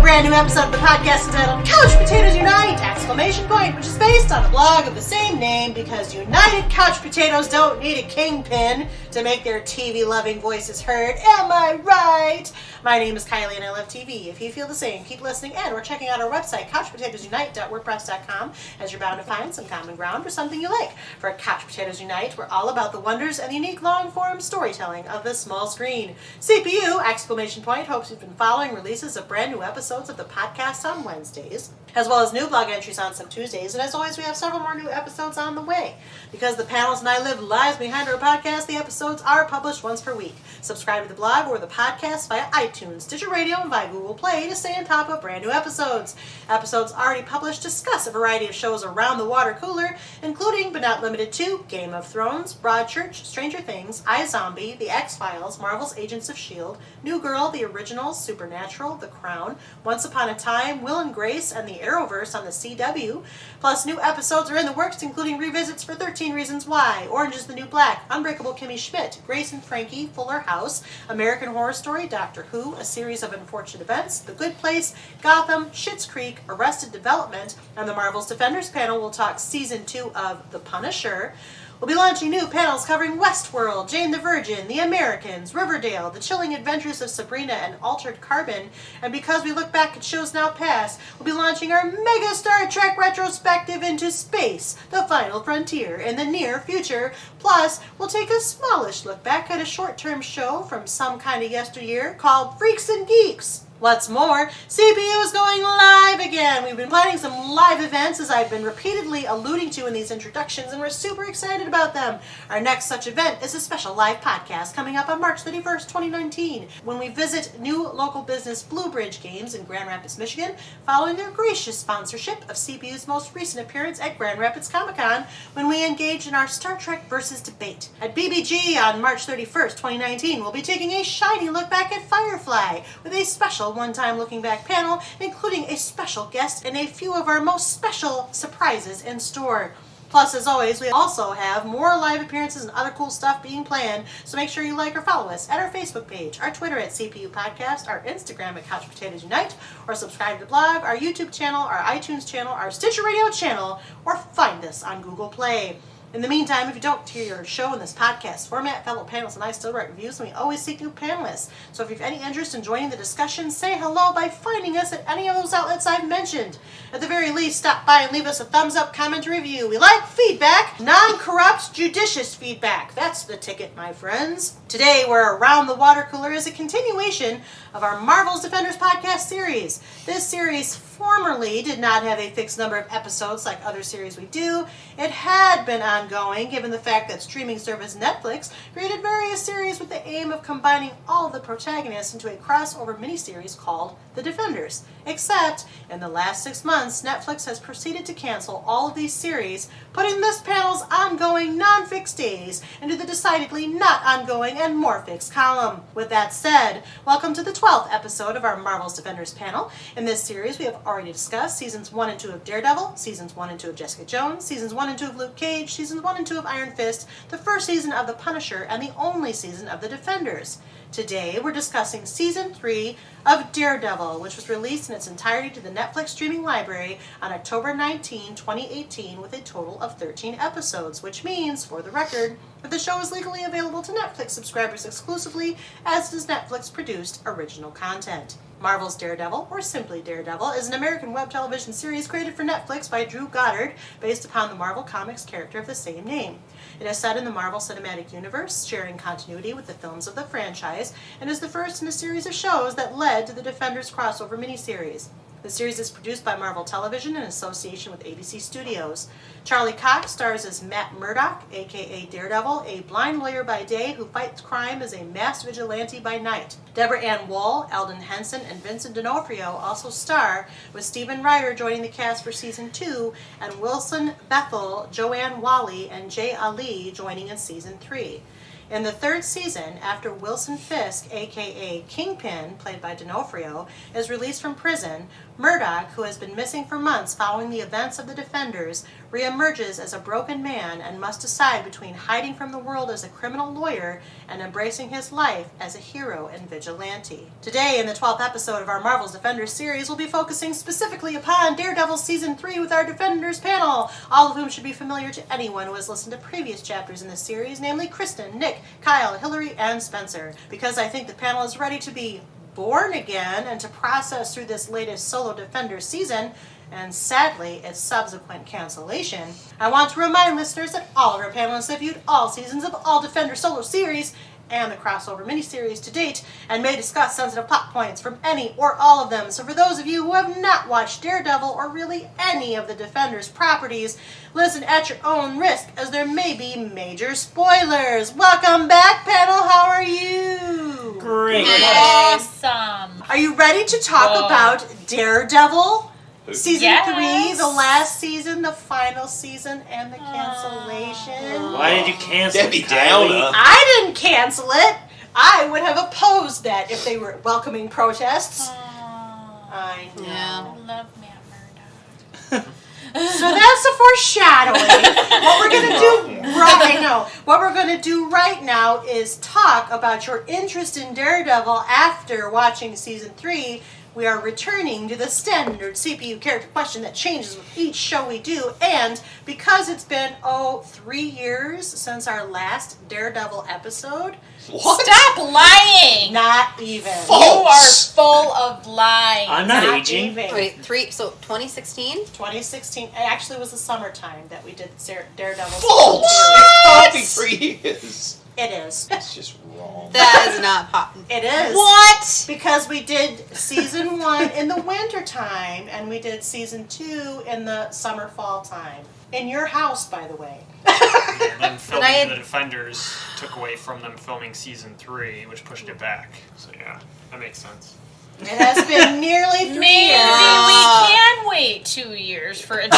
brand new episode of the podcast entitled Couch Potatoes Unite! Exclamation point, which is based on a blog of the same name because united couch potatoes don't need a kingpin to make their TV-loving voices heard. Am I right? My name is Kylie and I love TV. If you feel the same, keep listening and or checking out our website, couchpotatoesunite.wordpress.com, as you're bound to find some common ground or something you like. For Couch Potatoes Unite, we're all about the wonders and unique long-form storytelling of the small screen. CPU! Exclamation point, hopes you've been following releases of brand new episodes of the podcast on Wednesdays, as well as new blog entries on some Tuesdays, and as always, we have several more new episodes on the way. Because the panels and I live lives behind our podcast, the episodes are published once per week. Subscribe to the blog or the podcast via iTunes, Stitcher Radio, and via Google Play to stay on top of brand new episodes. Episodes already published discuss a variety of shows around the water cooler, including, but not limited to, Game of Thrones, Broadchurch, Stranger Things, iZombie, The X-Files, Marvel's Agents of S.H.I.E.L.D., New Girl, The Originals, Supernatural, The Crown, Once Upon a Time, Will and Grace, and the Arrowverse on the CW. Plus, new episodes are in the works, including revisits for 13 Reasons Why, Orange is the New Black, Unbreakable Kimmy Schmidt, Grace and Frankie, Fuller House, American Horror Story, Doctor Who, A Series of Unfortunate Events, The Good Place, Gotham, Schitt's Creek, Arrested Development, and the Marvel's Defenders panel will talk Season 2 of The Punisher. We'll be launching new panels covering Westworld, Jane the Virgin, The Americans, Riverdale, The Chilling Adventures of Sabrina, and Altered Carbon. And because we look back at shows now past, we'll be launching our Mega Star Trek retrospective into space, the final frontier, in the near future. Plus, we'll take a smallish look back at a short-term show from some kind of yesteryear called Freaks and Geeks. What's more, CPU is going live again. We've been planning some live events, as I've been repeatedly alluding to in these introductions, and we're super excited about them. Our next such event is a special live podcast coming up on March 31st, 2019, when we visit new local business Blue Bridge Games in Grand Rapids, Michigan, following their gracious sponsorship of CPU's most recent appearance at Grand Rapids Comic-Con, when we engage in our Star Trek versus debate. At BBG on March 31st, 2019, we'll be taking a shiny look back at Firefly with a special one-time looking back panel, including a special guest and a few of our most special surprises in store. Plus, as always, we also have more live appearances and other cool stuff being planned, so make sure you like or follow us at our Facebook page, our Twitter at CPU Podcast, our Instagram at Couch Potatoes Unite, or subscribe to the blog, our YouTube channel, our iTunes channel, our Stitcher Radio channel, or find us on Google Play. In the meantime, if you don't hear your show in this podcast format, fellow panelists and I still write reviews, and we always seek new panelists. So if you have any interest in joining the discussion, say hello by finding us at any of those outlets I've mentioned. At the very least, stop by and leave us a thumbs up, comment, or review. We like feedback, non-corrupt, judicious feedback. That's the ticket, my friends. Today, we're Around the Water Cooler is a continuation of our Marvel's Defenders podcast series. This series formerly did not have a fixed number of episodes like other series we do. It had been ongoing, given the fact that streaming service Netflix created various series with the aim of combining all of the protagonists into a crossover miniseries called The Defenders. Except, in the last 6 months, Netflix has proceeded to cancel all of these series, putting this panel's ongoing non-fixed days into the decidedly not ongoing and more fixed column. With that said, welcome to the 12th episode of our Marvel's Defenders panel. In this series, we have already discussed Seasons 1 and 2 of Daredevil, Seasons 1 and 2 of Jessica Jones, Seasons 1 and 2 of Luke Cage, Seasons 1 and 2 of Iron Fist, the first season of The Punisher, and the only season of The Defenders. Today, we're discussing Season 3 of Daredevil, which was released in its entirety to the Netflix streaming library on October 19, 2018, with a total of 13 episodes, which means, for the record, that the show is legally available to Netflix subscribers exclusively, as does Netflix-produced original content. Marvel's Daredevil, or simply Daredevil, is an American web television series created for Netflix by Drew Goddard, based upon the Marvel Comics character of the same name. It is set in the Marvel Cinematic Universe, sharing continuity with the films of the franchise, and is the first in a series of shows that led to the Defenders crossover miniseries. The series is produced by Marvel Television in association with ABC Studios. Charlie Cox stars as Matt Murdock, a.k.a. Daredevil, a blind lawyer by day who fights crime as a masked vigilante by night. Deborah Ann Woll, Eldon Henson, and Vincent D'Onofrio also star, with Stephen Ryder joining the cast for Season 2, and Wilson Bethel, Joanne Wally, and Jay Ali joining in Season 3. In the third season, after Wilson Fisk, a.k.a. Kingpin, played by D'Onofrio, is released from prison, Murdoch, who has been missing for months following the events of the Defenders, reemerges as a broken man and must decide between hiding from the world as a criminal lawyer and embracing his life as a hero and vigilante. Today, in the 12th episode of our Marvel's Defenders series, we'll be focusing specifically upon Daredevil Season 3 with our Defenders panel, all of whom should be familiar to anyone who has listened to previous chapters in this series, namely Kristen, Nick, Kyle, Hillary, and Spencer. Because I think the panel is ready to be born again and to process through this latest solo Defenders season, and sadly, its subsequent cancellation, I want to remind listeners that all of our panelists have viewed all seasons of all Defender solo series and the crossover miniseries to date, and may discuss sensitive plot points from any or all of them. So for those of you who have not watched Daredevil or really any of the Defenders properties, listen at your own risk, as there may be major spoilers. Welcome back, panel. How are you? Great. Awesome. Are you ready to talk about Daredevil? Season 3, the last season, the final season, and the cancellation. Why did you cancel Debbie it, Downer. Kylie? I didn't cancel it. I would have opposed that if they were welcoming protests. I know. I love Matt Murdock. So that's a foreshadowing. What we're gonna do What we're gonna do right now is talk about your interest in Daredevil after watching season 3. We are returning to the standard CPU character question that changes with each show we do, and because it's been 3 years since our last Daredevil episode. What? Stop lying! Not even. False. You are full of lies. I'm not aging. even. Wait, 2016? 2016. It actually was the summertime that we did Daredevil. False! What? It can't be 3 years. It is. It's just wrong. That is not pop. It is. What? Because we did season 1 in the winter time, and we did season 2 in the summer fall time. In your house, by the way. And then filming I had- the Defenders took away from them filming season 3, which pushed it back. So yeah, that makes sense. It has been nearly 3 Maybe years. we can wait 2 years for a We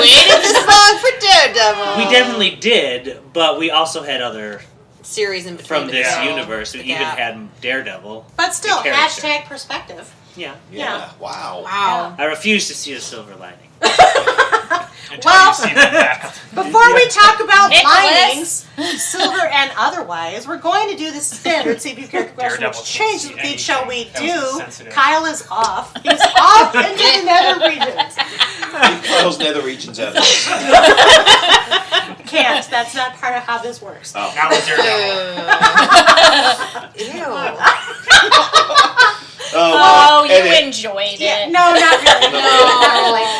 waited this long for Daredevil. We definitely did, but we also had other Series in between. from the this two. universe. We The even gap. had Daredevil. But still, The character. hashtag perspective. Yeah. Yeah. Wow. Wow. I refuse to see the silver lining. Until Well- you see them back. Before we talk about Nicholas. linings, silver and otherwise, we're going to do the standard CPU character question, Daredevil which can't changes see with each show we anything. That was do. sensitive. Kyle is off. He's off into the nether regions. Leave Kyle's nether regions out. Can't. That's not part of how this works. Oh. Not with Daredevil. Ew. Oh, you edit. enjoyed Yeah, it. no, not really. No. Not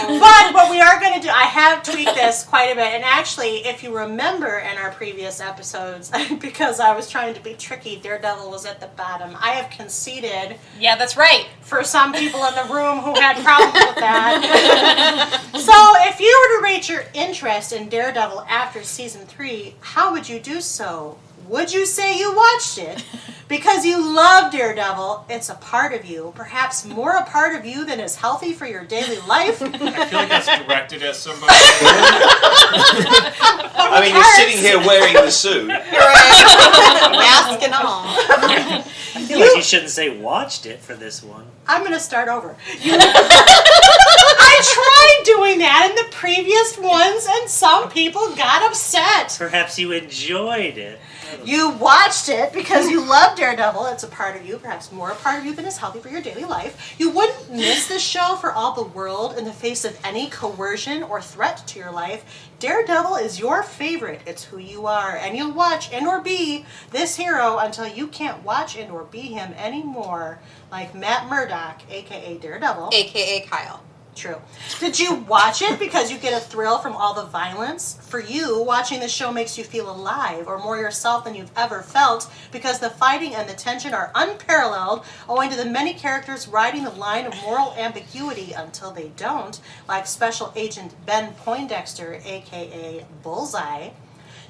really. But what we are going to do, I have tweaked this quite a bit. And actually, if you remember in our previous episodes, because I was trying to be tricky, Daredevil was at the bottom. I have conceded Yeah, that's right. for some people in the room who had problems with that. So if you were to rate your interest in Daredevil after season 3, how would you do so? Would you say you watched it because you love Daredevil? It's a part of you, perhaps more a part of you than is healthy for your daily life. I feel like that's directed at somebody. I mean, you're sitting here wearing the suit. Right. Mask and all. I feel like you shouldn't say watched it for this one. I'm going to start over. I tried doing that in the previous ones, and some people got upset. Perhaps you enjoyed it. You watched it because you love Daredevil. It's a part of you, perhaps more a part of you than is healthy for your daily life. You wouldn't miss this show for all the world in the face of any coercion or threat to your life. Daredevil is your favorite. It's who you are. And you'll watch and or be this hero until you can't watch and or be him anymore. Like Matt Murdock, a.k.a. Daredevil. AKA Kyle. True. Did you watch it because you get a thrill from all the violence? For you, watching the show makes you feel alive or more yourself than you've ever felt because the fighting and the tension are unparalleled owing to the many characters riding the line of moral ambiguity until they don't, like Special Agent Ben Poindexter, a.k.a. Bullseye.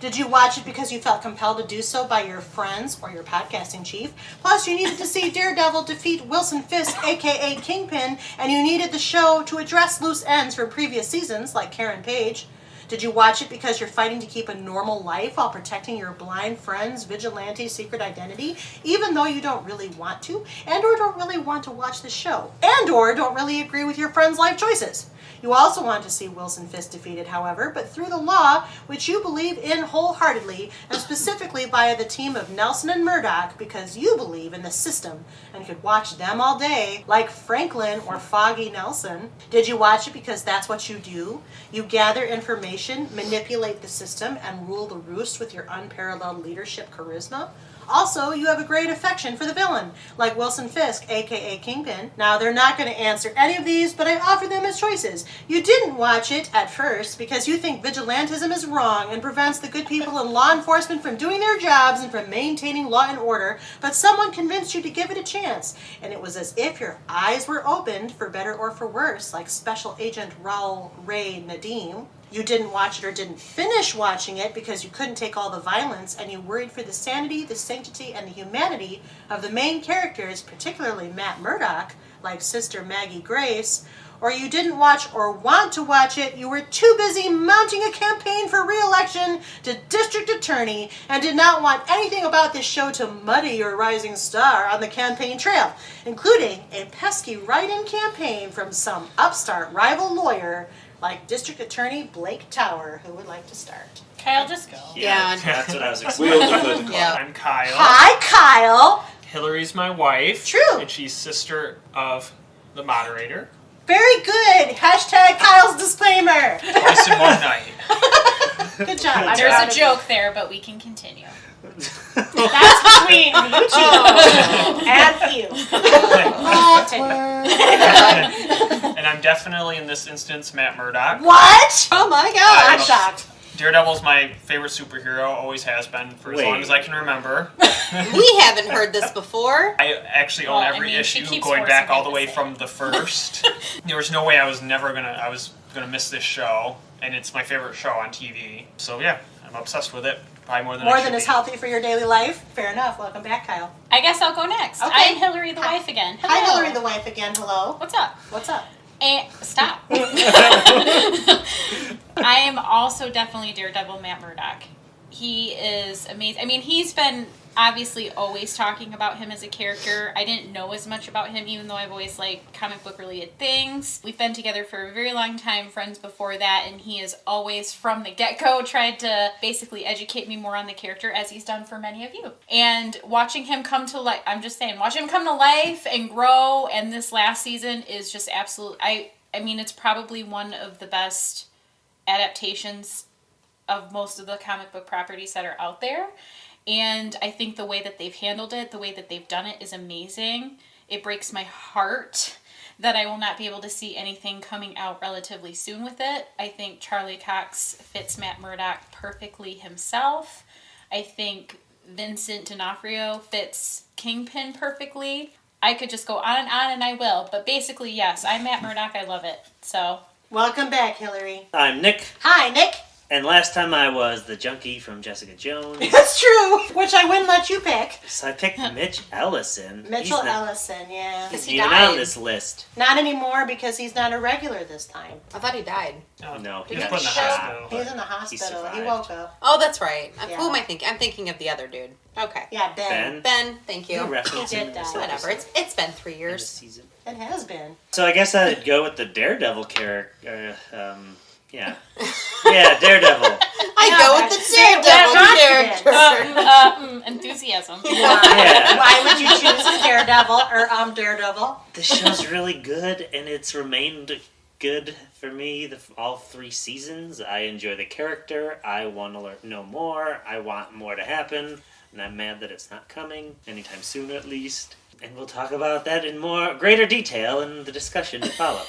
Did you watch it because you felt compelled to do so by your friends or your podcasting chief? Plus, you needed to see Daredevil defeat Wilson Fisk, a.k.a. Kingpin, and you needed the show to address loose ends from previous seasons, like Karen Page. Did you watch it because you're fighting to keep a normal life while protecting your blind friend's vigilante secret identity, even though you don't really want to, and or don't really want to watch the show, and or don't really agree with your friend's life choices? You also want to see Wilson Fisk defeated, however, but through the law, which you believe in wholeheartedly, and specifically via the team of Nelson and Murdoch, because you believe in the system and could watch them all day, like Franklin or Foggy Nelson. Did you watch it because that's what you do? You gather information, manipulate the system, and rule the roost with your unparalleled leadership charisma? Also, you have a great affection for the villain, like Wilson Fisk, aka Kingpin. Now, they're not going to answer any of these, but I offer them as choices. You didn't watch it at first because you think vigilantism is wrong and prevents the good people in law enforcement from doing their jobs and from maintaining law and order, but someone convinced you to give it a chance, and it was as if your eyes were opened, for better or for worse, like Special Agent Raul Ray Nadim. You didn't watch it or didn't finish watching it because you couldn't take all the violence and you worried for the sanity, the sanctity, and the humanity of the main characters, particularly Matt Murdock, like Sister Maggie Grace. Or you didn't watch or want to watch it, you were too busy mounting a campaign for re-election to district attorney and did not want anything about this show to muddy your rising star on the campaign trail, including a pesky write-in campaign from some upstart rival lawyer like District Attorney Blake Tower, who would like to start. Kyle, just go. Yeah. That's what I was We expecting. all defer to Yeah. I'm Kyle. Hi, Kyle. Hillary's my wife. True. And she's sister of the moderator. Very good. Hashtag Kyle's disclaimer. Twice in one night. Good job. I'm There's proud a of joke there, but we can continue. That's between you two and you. And I'm definitely, in this instance, Matt Murdock. What? Oh my I'm gosh. shocked. Daredevil's my favorite superhero, always has been for as Wait. long as I can remember. We haven't heard this before. I actually Well, own I every mean, she issue keeps going back forcing all the me way to say from the first. There was no way I was gonna miss this show, and it's my favorite show on TV. So yeah, I'm obsessed with it. Probably more than I More should than is be. healthy for your daily life. Fair enough. Welcome back, Kyle. I guess I'll go next. Okay. I'm Hillary the wife again. Hello. Hi, Hillary the wife again. Hello. What's up? What's up? And stop. I am also definitely Daredevil Matt Murdock. He is amazing. I mean, he's been obviously always talking about him as a character. I didn't know as much about him, even though I've always liked comic book related things. We've been together for a very long time, friends before that, and he has always from the get-go tried to basically educate me more on the character, as he's done for many of you. And watching him come to life, I'm just saying, watching him come to life and grow, and this last season is just absolute. I mean, it's probably one of the best adaptations of most of the comic book properties that are out there. And I think the way that they've handled it, the way that they've done it is amazing. It breaks my heart that I will not be able to see anything coming out relatively soon with it. I think Charlie Cox fits Matt Murdock perfectly himself. I think Vincent D'Onofrio fits Kingpin perfectly. I could just go on, and I will. But basically, yes, I'm Matt Murdock. I love it. So, Welcome back, Hillary. I'm Nick, Hi, Nick. and last time I was the junkie from Jessica Jones. That's true. Which I wouldn't let you pick. So I picked Mitch Ellison. Mitchell He's not Ellison, yeah. Because He's he even died. on this list. Not anymore because he's not a regular this time. I thought he died. No, he He was got put in the shot. hospital. He's in the hospital. He survived. woke up. Oh, that's right. Yeah. Who am I thinking? I'm thinking of the other dude. Okay. Yeah, Ben. Ben, thank you. You reference He him did in this die. Whatever. episode, It's been 3 in this years. season. It has been. So I guess I'd go with the Daredevil character. Yeah. Yeah, Daredevil. I go with the Daredevil Daredevil character. enthusiasm. Yeah. Why would you choose Daredevil or Daredevil? The show's really good, and it's remained good for me all 3 seasons. I enjoy the character. I want to know more. I want more to happen, and I'm mad that it's not coming anytime soon, at least. And we'll talk about that in greater detail in the discussion to follow.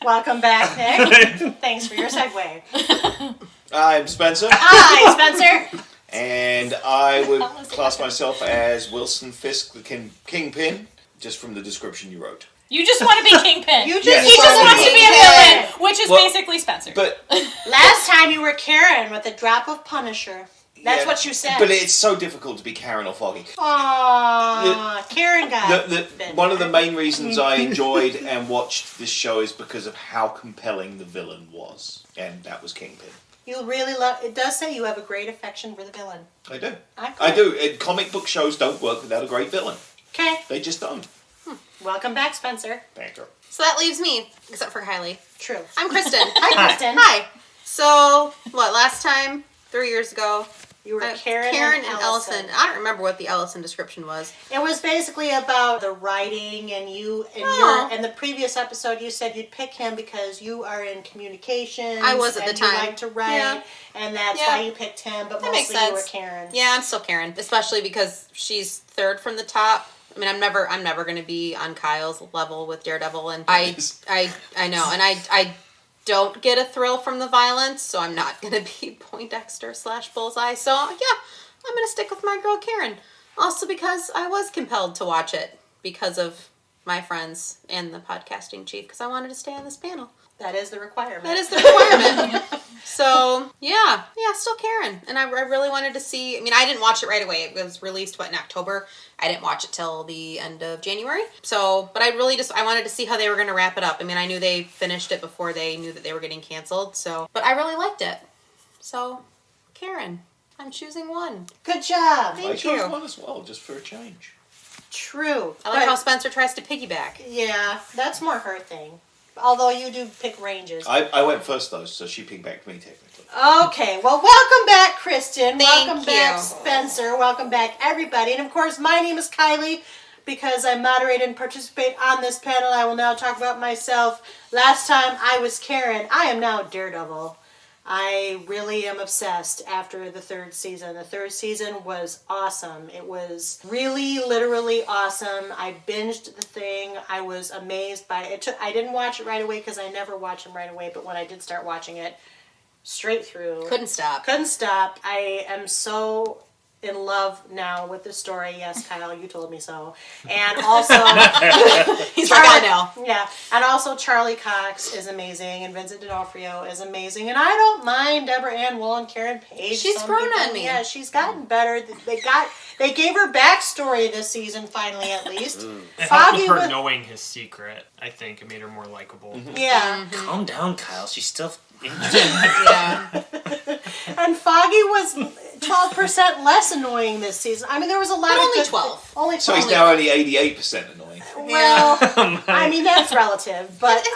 Welcome back, Nick. Thanks for your segue. I'm Spencer, Hi, Spencer. and I would class myself as Wilson Fisk, the Kingpin, just from the description you wrote. You just want to be Kingpin. You just Yes. He just wants to be a Kingpin. villain, which is Well, basically Spencer. But Last time you were Karen with a drop of Punisher. That's yeah, what you said. But it's so difficult to be Karen or Foggy. Aww, Karen got One of the main reasons I enjoyed and watched this show is because of how compelling the villain was, and that was Kingpin. You really love. It does say you have a great affection for the villain. I do. Okay. I do. And comic book shows don't work without a great villain. Okay. They just don't. Welcome back, Spencer. Banker. So that leaves me, except for Kylie. True. I'm Kristen. Hi, Kristen. Hi. So, last time, 3 years ago, You were Karen and and Ellison. Ellison. I don't remember what the Ellison description was. It was basically about the writing, and you and Oh. in the previous episode you said you'd pick him because you are in communications. I was at and the time. You like to write, Yeah. and that's Yeah. why you picked him. But That makes mostly you were sense. Karen. Yeah, I'm still Karen, especially because she's third from the top. I mean, I'm never going to be on Kyle's level with Daredevil, and I know, and I don't get a thrill from the violence, so I'm not going to be Poindexter / Bullseye. So yeah, I'm going to stick with my girl Karen. Also because I was compelled to watch it because of my friends and the podcasting chief, because I wanted to stay on this panel. That is the requirement. That is the requirement. So, yeah, still Karen. And I really wanted to see, I mean, I didn't watch it right away. It was released, in October? I didn't watch it till the end of January. So, but I wanted to see how they were going to wrap it up. I mean, I knew they finished it before they knew that they were getting canceled. So, but I really liked it. So, Karen, I'm choosing one. Good job. I Thank chose you. one as well, just for a change. True. I like But- how Spencer tries to piggyback. Yeah, that's more her thing. Although you do pick ranges. I went first though, so she piggybacked me technically. Okay, well, welcome back, Kristen. Thank welcome back, you. Spencer. Welcome back, everybody. And of course, my name is Kylie. Because I moderate and participate on this panel, I will now talk about myself. Last time I was Karen. I am now Daredevil. I really am obsessed after the third season. The third season was awesome. It was really, literally awesome. I binged the thing. I was amazed by it. I didn't watch it right away because I never watch them right away. But when I did start watching it, straight through. Couldn't stop. Couldn't stop. I am so in love now with the story. Yes, Kyle, you told me so. And also, He's like, I know. yeah, and also Charlie Cox is amazing, and Vincent D'Onofrio is amazing, and I don't mind Deborah Ann Wool and Karen Page. She's Some grown people- on me. Yeah, she's gotten better. They gave her backstory this season finally, at least. It helped Foggy with her was- knowing his secret. I think it made her more likable. Yeah, Calm down, Kyle. She's still Yeah. and Foggy was 12% less annoying this season. I mean, there was a lot But of only good- 12. Only 12. So he's now only 88% annoying. Well, Oh I mean, that's relative, but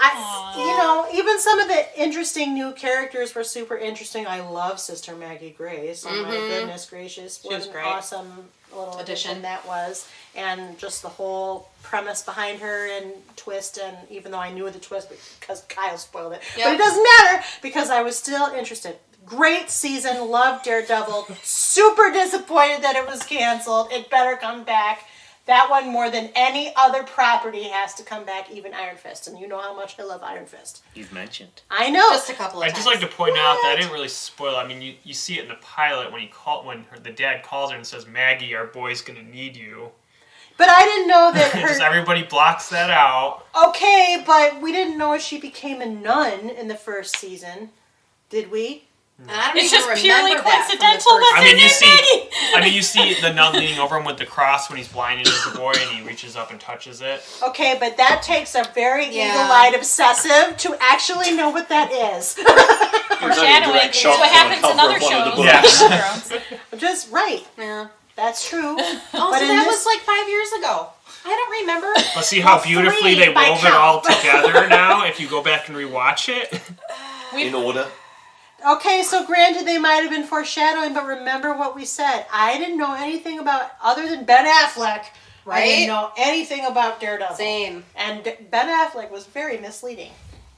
even some of the interesting new characters were super interesting. I love Sister Maggie Grace. Oh my goodness gracious. She was What an great. awesome little addition that was. And just the whole premise behind her and twist, and even though I knew the twist because Kyle spoiled it. Yep. But it doesn't matter because I was still interested. Great season, loved Daredevil. Super disappointed that it was canceled. It better come back. That one, more than any other property, has to come back, even Iron Fist. And you know how much I love Iron Fist. You've mentioned. I know. Just a couple of I'd times. just like to point out that I didn't really spoil. I mean, you see it in the pilot when the dad calls her and says, "Maggie, our boy's gonna need you." But I didn't know that Just her... everybody blocks that out. Okay, but we didn't know she became a nun in the first season. Did we? And I don't It's even just purely remember that from the coincidental first that I mean, they you see the nun leaning over him with the cross when he's blinded as a boy, and he reaches up and touches it. Okay, but that takes a very Yeah. eagle-eyed obsessive to actually know what that is. foreshadowing. It's what happens in other shows. Yeah. Game of Thrones. Just right. Yeah. That's true. Oh, But so in that this- was like 5 years ago. I don't remember. But see how Well, beautifully 3 they by wove it count. all together now, if you go back and rewatch it. In order. Okay, so granted they might have been foreshadowing, but remember what we said. I didn't know anything about, other than Ben Affleck, I Right? didn't know anything about Daredevil. Same. And Ben Affleck was very misleading.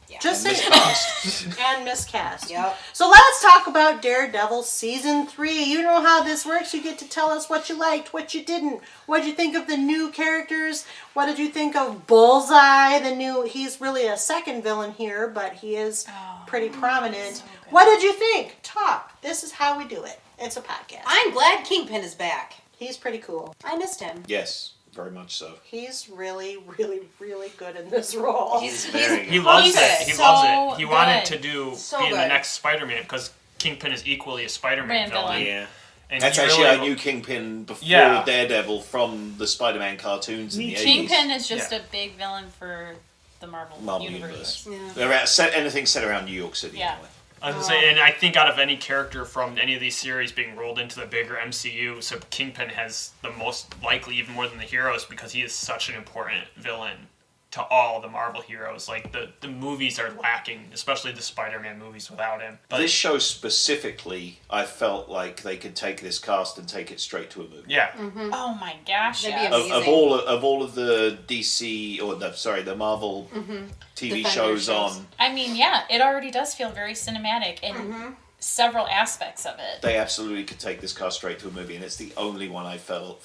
Yeah. Just saying. Miscast. And miscast. Yep. So let's talk about Daredevil Season 3. You know how this works. You get to tell us what you liked, what you didn't. What did you think of the new characters? What did you think of Bullseye, he's really a second villain here, but he is pretty prominent. What did you think? Talk. This is how we do it. It's a podcast. I'm glad Kingpin is back. He's pretty cool. I missed him. Yes, very much so. He's really, really, really good in this role. He's very He good. loves He's it. He so loves it. He wanted good. to be So in the good. next Spider-Man because Kingpin is equally a Spider-Man Rand villain. villain. Yeah. And That's he actually really- I knew Kingpin before Yeah. Daredevil from the Spider-Man cartoons in the 80s. Kingpin is just Yeah. a big villain for the Marvel Marvel universe. Universe. Yeah. Anything set around New York City. Yeah. Anyway. I was gonna say, and I think out of any character from any of these series being rolled into the bigger MCU, so Kingpin has the most likely, even more than the heroes, because he is such an important villain to all the Marvel heroes. Like, the movies are lacking, especially the Spider-Man movies without him. But this show specifically, I felt like they could take this cast and take it straight to a movie. yeah. Mm-hmm. Oh my gosh, That'd yeah. be amazing. Of all of the DC or the Marvel TV Defender shows on, I mean, yeah, it already does feel very cinematic in several aspects of it. they absolutely could take this cast straight to a movie, and it's the only one I feel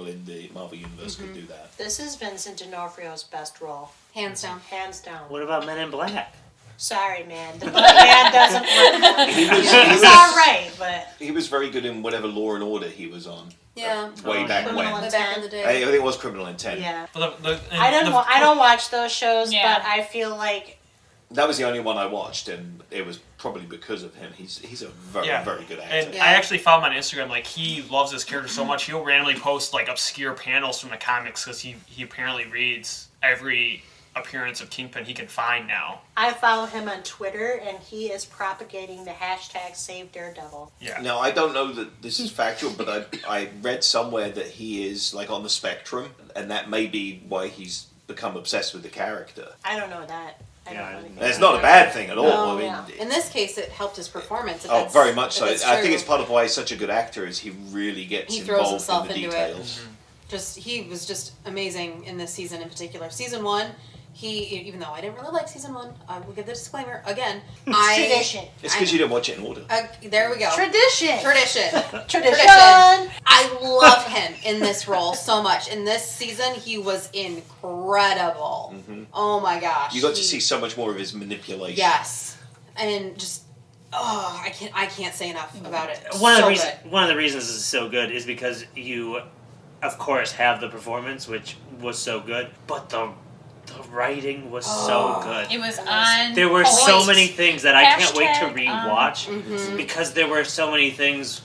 in the Marvel universe could do that. This is Vincent D'Onofrio's best role, Hands down. hands down. What about Men in Black? Sorry, man. The black man doesn't work for me. He's all right, but He was very good in whatever Law and Order he was on. Yeah. Way back Criminal when. Way back in the day. I think it was Criminal Intent. yeah. But I don't watch those shows, Yeah. but I feel like That was the only one I watched, and it was probably because of him. He's a very, very good actor. And Yeah. I actually found him on Instagram, like, he loves this character so much, he'll randomly post, like, obscure panels from the comics, because he apparently reads every appearance of Kingpin he can find now. I follow him on Twitter, and he is propagating the hashtag Save Daredevil. Yeah. Now, I don't know that this is factual, but I read somewhere that he is, like, on the spectrum, and that may be why he's become obsessed with the character. I don't know that. I Yeah, don't know. And it's not a bad thing at all. No, I mean, yeah. In this case, it helped his performance. if oh, that's- very much if so. it's I think true. it's part of why he's such a good actor is he really gets He throws involved himself in the into it. details. He was just amazing in this season in particular. Season 1, even though I didn't really like season 1, I will give the disclaimer again. Tradition. It's because you didn't watch it in order. There we go. Tradition. Tradition. I love him in this role so much. In this season, he was incredible. Oh my gosh. You got to see so much more of his manipulation. Yes, and just I can't say enough about it. One So of good. the reasons it's so good is because you, of course, have the performance, which was so good, but the writing was so good. It was on. There were point. so many things that I can't wait to Hashtag, rewatch because there were so many things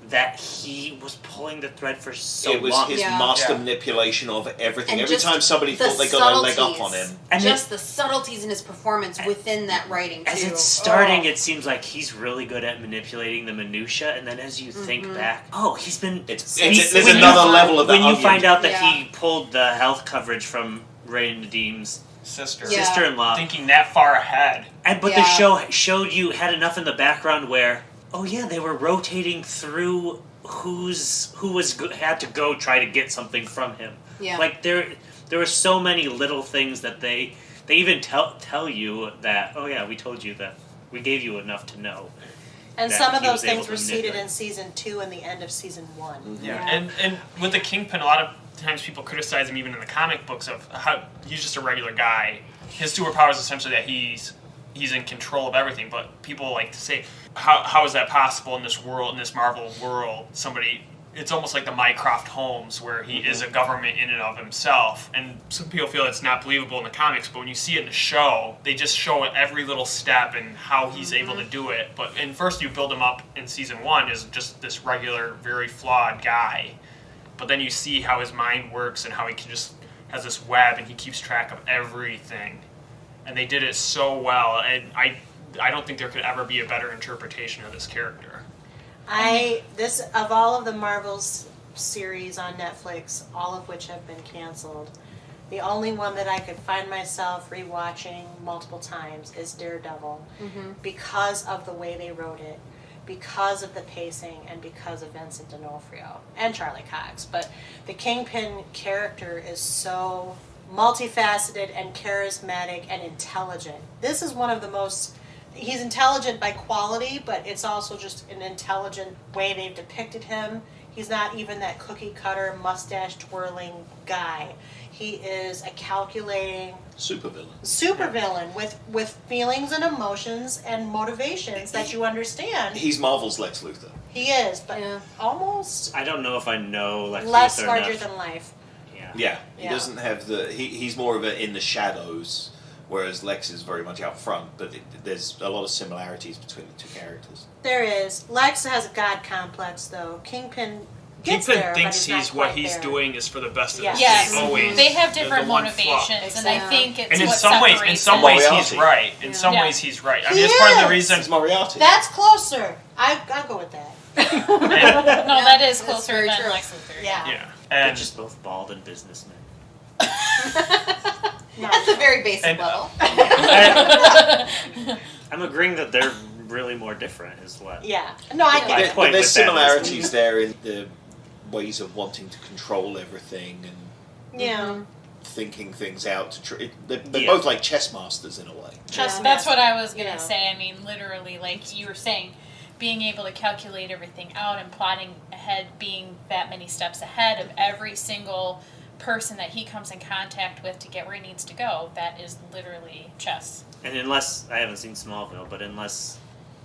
that he was pulling the thread for so It was long. his Yeah. master Yeah. manipulation of everything. And Every just time somebody the thought they got a leg up on subtleties. him. And Just the subtleties in his performance within that writing too. As it's starting, Oh. it seems like he's really good at manipulating the minutia, and then as you think Mm-hmm. back, he's been. There's when you- another level of the when you onion. find out that Yeah. he pulled the health coverage from Ray Nadim's Sister. Yeah. sister-in-law, Thinking that far ahead. but Yeah. the show showed you had enough in the background where, oh yeah, they were rotating through who had to go try to get something from him. Yeah. Like there were so many little things that they even tell you that, oh yeah, we told you that, we gave you enough to know. And that some of he was those able things to were seeded manipulate. in season 2 and the end of season 1. Yeah. And with the Kingpin, a lot of times people criticize him even in the comic books of how he's just a regular guy. His superpower is essentially that he's in control of everything, but people like to say, how is that possible in this world, in this Marvel world? It's almost like the Mycroft Holmes, where he is a government in and of himself. And some people feel it's not believable in the comics, but when you see it in the show, they just show every little step and how he's able to do it. And first you build him up in season 1 as just this regular, very flawed guy. But then you see how his mind works and how he has this web and he keeps track of everything. And they did it so well, and I don't think there could ever be a better interpretation of this character. Of all of the Marvel's series on Netflix, all of which have been canceled, the only one that I could find myself rewatching multiple times is Daredevil, because of the way they wrote it, because of the pacing, and because of Vincent D'Onofrio and Charlie Cox. But the Kingpin character is so multifaceted and charismatic and intelligent. This is one of the most... He's intelligent by quality, but it's also just an intelligent way they've depicted him. He's not even that cookie-cutter, mustache-twirling guy. He is a calculating supervillain with feelings and emotions and motivations that you understand. He's Marvel's Lex Luthor. He is, but Yeah. almost I don't know if I know Lex less Luthor larger enough. than life. Yeah, he Yeah. doesn't have he's more of a in the shadows, whereas Lex is very much out front, but there's a lot of similarities between the two characters. There is. Lex has a god complex, though. Kingpin gets Kingpin there, thinks but he's what quite he's there. doing is for the best of Yes. the Yes, state. Always. they have They're different the one flaw. motivations, and I think it's And in what some ways, separates he's Moriarty. right. In some Yeah. ways, he's right. I He mean, it's part of the is. reason. It's Moriarty. That's closer. I'll go with that. No, that is That's closer very than true. Lex Luthor. Yeah. Yeah, They're and just both bald and businessmen. At the very basic And, level. I'm agreeing that they're really more different is what. Yeah. No, I get My it. But point there's with that is- similarities there in the ways of wanting to control everything and Yeah. thinking things out. They're Yeah. both like chess masters in a way. Trust me. That's what I was gonna Yeah. say. I mean, literally, like you were saying, being able to calculate everything out and plotting ahead, being that many steps ahead of every single person that he comes in contact with to get where he needs to go. That is literally chess. And unless I haven't seen Smallville, but unless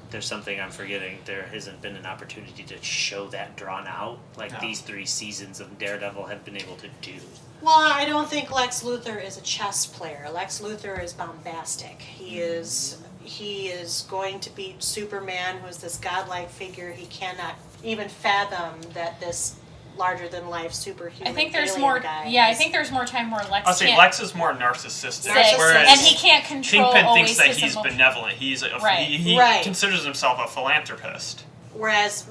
there's something I'm forgetting, there hasn't been an opportunity to show that drawn out like No. these 3 seasons of Daredevil have been able to do. Well, I don't think Lex Luthor is a chess player. Lex Luthor is bombastic. He is going to beat Superman, who is this godlike figure. He cannot even fathom that this larger than life superhuman. I think there's alien more. guy Yeah, I is- think there's more time where Lex I'll say can't. Lex is more narcissistic, Narcissistic. whereas and he can't control Kingpin always thinks that his he's emotions. benevolent. He's Right. he Right. considers himself a philanthropist. Whereas,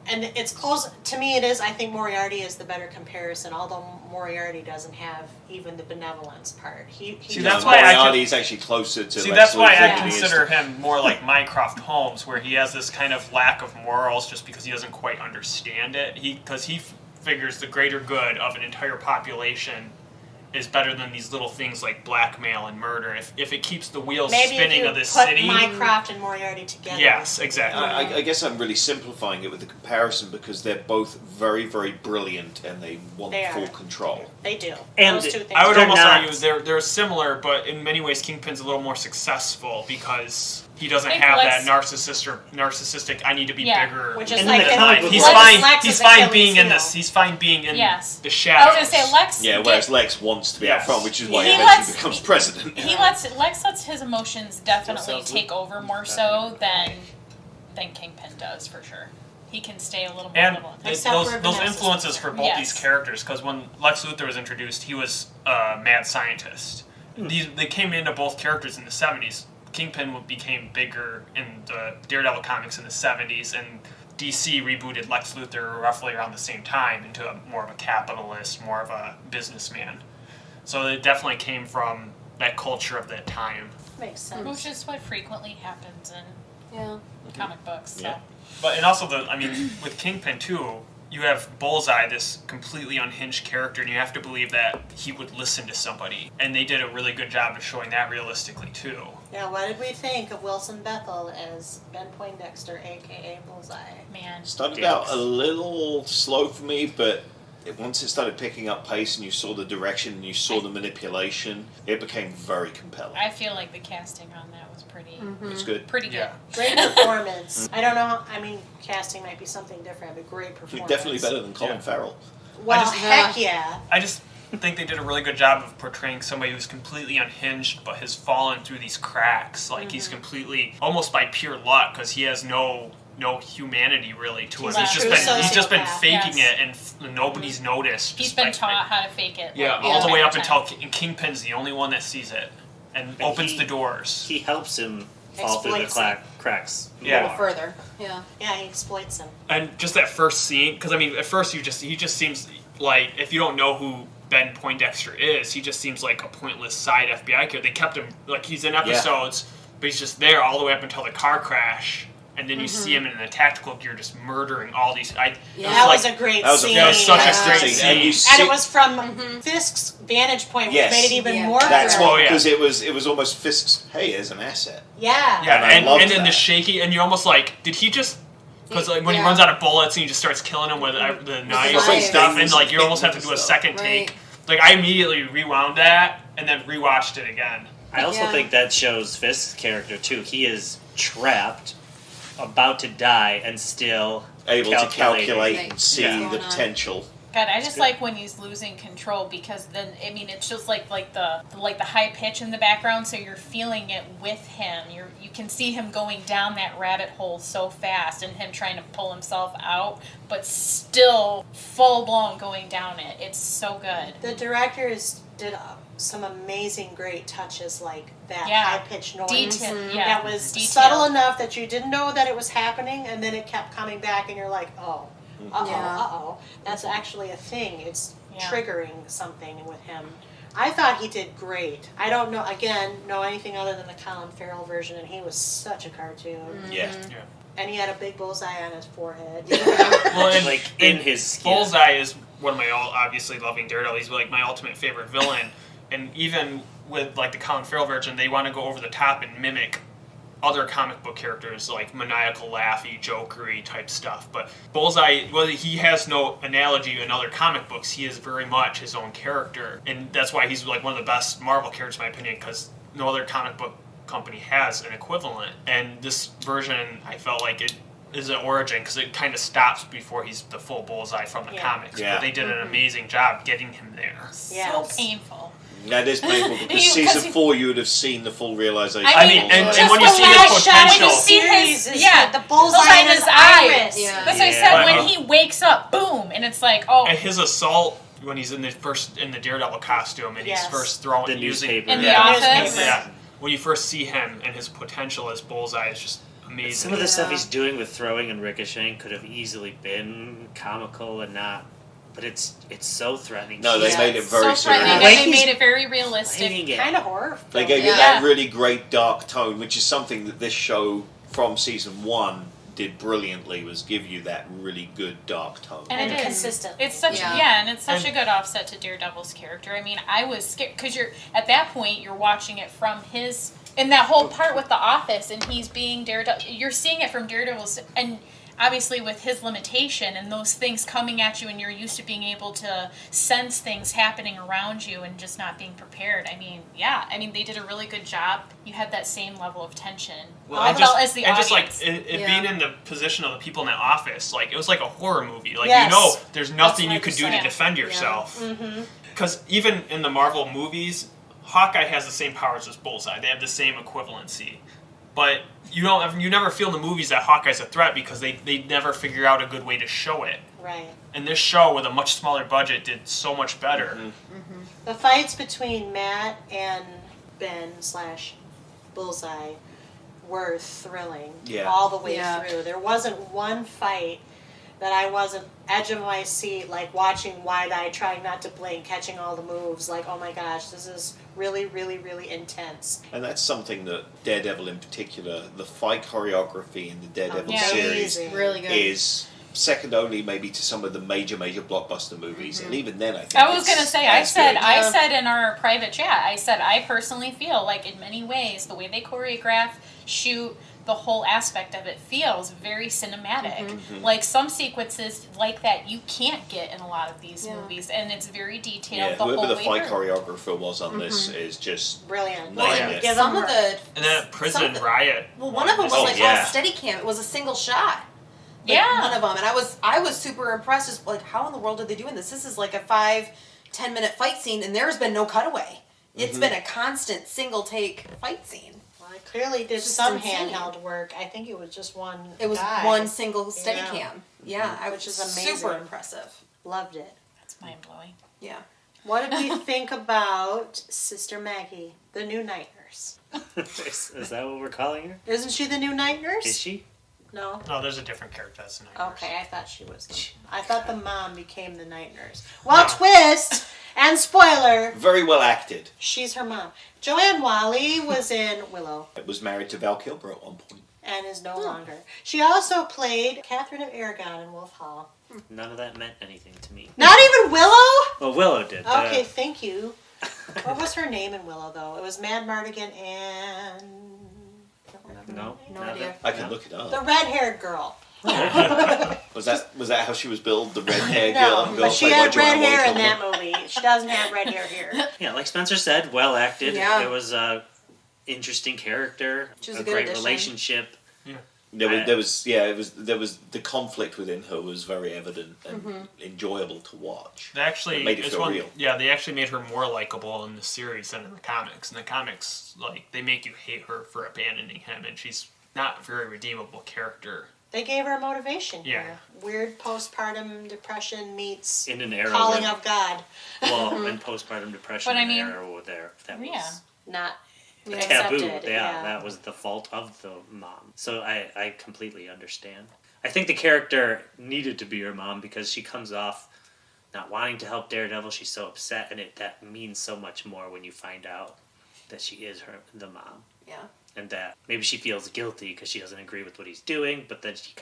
and it's close to me. It is. I think Moriarty is the better comparison. Although Moriarty doesn't have even the benevolence part. He See, just- that's why I Moriarty is actually closer to. See, Lex that's why Luthor I than he is consider to- him more like Mycroft Holmes, where he has this kind of lack of morals just because he doesn't quite understand it. Because he figures the greater good of an entire population is better than these little things like blackmail and murder. If it keeps the wheels maybe spinning if you of this put city. Mycroft and Moriarty together. Yes, exactly. I guess I'm really simplifying it with the comparison because they're both very, very brilliant and they want They are. full control. They do. And Those two things. I would They're almost not- argue they're similar, but in many ways Kingpin's a little more successful because he doesn't I think have Lex- that narcissistic. I need to be Yeah. bigger. Which is In like the in comic Lex book He's Lex- fine. Lex He's is fine Achilles' being in heel. this. He's fine being in Yes. the I shadows. was gonna say Lex. Yeah, whereas Lex wants to be out Yes. front, which is why He he eventually lets- becomes president. Lex lets his emotions definitely sells take over more so than Kingpin does for sure. He can stay a little more And level. Except those for those Vanessa's influences for both Yes. these characters, because when Lex Luthor was introduced, he was a mad scientist. They came into both characters in the 70s. Kingpin became bigger in the Daredevil comics in the 70s, and DC rebooted Lex Luthor roughly around the same time into more of a capitalist, more of a businessman. So it definitely came from that culture of that time. Makes sense. Which is what frequently happens in Yeah. comic books. So. Yeah. But and also with Kingpin too, you have Bullseye, this completely unhinged character, and you have to believe that he would listen to somebody. And they did a really good job of showing that realistically too. Now, what did we think of Wilson Bethel as Ben Poindexter, aka Bullseye? Man. Started out a little slow for me, but once it started picking up pace and you saw the direction and you saw the manipulation, it became very compelling. I feel like the casting on that was pretty It's good. pretty good. Yeah. Great performance. I don't know how, I mean, casting might be something different, but great performance. Definitely better than Colin Yeah. Farrell. Well, I just- heck yeah. I just think they did a really good job of portraying somebody who's completely unhinged but has fallen through these cracks. Like he's completely, almost by pure luck, because he has no humanity really to He's him. a He's true just been sociopath, faking yes. it, and nobody's noticed. He's just been by- taught how to fake it. Yeah, like, all the way up entire until time. Kingpin's the only one that sees it and And opens he- the doors. He helps him fall through the Exploits cracks. Yeah. more. Further. Yeah. Yeah, he exploits him. And just that first scene, because I mean, at first he just seems like, if you don't know who Ben Poindexter is, he just seems like a pointless side FBI kid. They kept him like he's in episodes, but he's just there all the way up until the car crash, and then you see him in the tactical gear just murdering all these. Yeah. That was a great That was scene. a That was such a fantastic great scene. And you scene. And see- it was from Fisk's vantage point, which Yes. made it even Yeah. more That's thrilling. what, yeah. because it was almost Fisk's, hey, as an asset. Yeah. Yeah, And I and loved then the that. shaky, and you're almost like, did he just? Because like when he Yeah. runs out of bullets and he just starts killing him with the knives and knives. stuff, and like you almost have to do a Stuff. second Right. take. Like I immediately rewound that and then rewatched it again. I also Yeah. think that shows Fisk's character too. He is trapped, about to die, and still Able to calculating. calculate and see Right. the Yeah. potential. God, I just like when he's losing control because then it's just like the high pitch in the background, so you're feeling it with him. You can see him going down that rabbit hole so fast, and him trying to pull himself out, but still full blown going down it. It's so good. The directors did some amazing, great touches like that high pitched noise. Detail, that was subtle enough that you didn't know that it was happening, and then it kept coming back, and you're like, oh. That's actually a thing. It's triggering something with him. I thought he did great. I don't know anything other than the Colin Farrell version, and he was such a cartoon. Yeah. And he had a big bullseye on his forehead. Well, and, like in his skin. Bullseye is one of my obviously loving Daredevil. He's like my ultimate favorite villain, and even with like the Colin Farrell version, they want to go over the top and mimic other comic book characters, like maniacal, laughy, jokery type stuff. But Bullseye, he has no analogy in other comic books. He is very much his own character. And that's why he's like one of the best Marvel characters, in my opinion, because no other comic book company has an equivalent. And this version, I felt like it is an origin, because it kind of stops before he's the full Bullseye from the comics. Yeah. But they did an amazing job getting him there. So painful. That is painful, because season 4 you would have seen the full realization. I mean, and when you see his potential, the bullseye in his iris. Yeah. That's what I said. When he wakes up, boom, and it's like, oh. And his assault when he's in the Daredevil costume and he's first throwing the newspaper in the office. Yeah, when you first see him and his potential as Bullseye is just amazing. Some of the stuff he's doing with throwing and ricocheting could have easily been comical and not. But it's so threatening. No, they made it very so threatening. serious. They made it very realistic. Kind of horror. They gave it that really great dark tone, which is something that this show from season 1 did brilliantly, was give you that really good dark tone. And consistent. It's such and it's such a good offset to Daredevil's character. I mean, I was scared because you're at that point you're watching it from his in that whole part with the office, and he's being Daredevil. You're seeing it from Daredevil's and. Obviously, with his limitation and those things coming at you, and you're used to being able to sense things happening around you and just not being prepared. I mean, they did a really good job. You had that same level of tension, as the audience. Just like it being in the position of the people in that office, like it was like a horror movie. Like there's nothing you could do to defend yourself. Because even in the Marvel movies, Hawkeye has the same powers as Bullseye. They have the same equivalency. But you never feel in the movies that Hawkeye's a threat because they never figure out a good way to show it. Right. And this show with a much smaller budget did so much better. The fights between Matt and Ben / Bullseye were thrilling all the way through. There wasn't one fight that I wasn't edge of my seat, like watching wide-eyed, trying not to blink, catching all the moves, like, oh my gosh, this is really, really, really intense. And that's something that Daredevil in particular, the fight choreography in the Daredevil series really good. is second only maybe to some of the major blockbuster movies, and even then I think I was going to say, I said in our private chat, I personally feel like in many ways the way they choreograph, shoot, the whole aspect of it feels very cinematic. Like some sequences like that you can't get in a lot of these movies, and it's very detailed. The whoever whole the way fight through. choreographer was on this is just brilliant. Give some of the and that prison riot. Well, one of them was all steady cam. It was a single shot. One of them, and I was super impressed. Just like, how in the world are they doing this? This is like a 5-10 minute fight scene, and there's been no cutaway. It's been a constant single take fight scene. Clearly, there's some handheld work. I think it was just one. It was one single steady cam. Yeah, which is amazing. Super impressive. Loved it. That's mind blowing. Yeah. What did we think about Sister Maggie, the new night nurse? Is that what we're calling her? Isn't she the new night nurse? Is she? No. No, there's a different character that's the night nurse. Okay, I thought she was. I thought the mom became the night nurse. Well, twist and spoiler. very well acted. She's her mom. Joanne Whalley was in Willow. It was married to Val Kilmer at one point. And is no longer. She also played Catherine of Aragon in Wolf Hall. None of that meant anything to me. Not even Willow? Well, Willow did. Okay, thank you. What was her name in Willow, though? It was Mad Mardigan and... No idea. I can look it up. The red-haired girl. Was that how she was billed? The red hair No, girl? but she had red hair in that movie. She doesn't have red hair here. Yeah, like Spencer said, well acted. Yeah. It was a interesting character. She was a a good great addition. relationship. Yeah. There was the conflict within her was very evident and enjoyable to watch. They actually It made it feel real. Yeah, they actually made her more likable in the series than in the comics. In the comics, like they make you hate her for abandoning him, and she's not a very redeemable character. They gave her motivation Yeah. here. Weird postpartum depression meets in an era calling where, of God. well, in postpartum depression, But I in an mean- era where that was Yeah. Not taboo. accepted. Yeah, that was the fault of the mom. So I completely understand. I think the character needed to be her mom because she comes off not wanting to help Daredevil. She's so upset, and that means so much more when you find out that she is the mom. Yeah. And that maybe she feels guilty because she doesn't agree with what he's doing, but then she's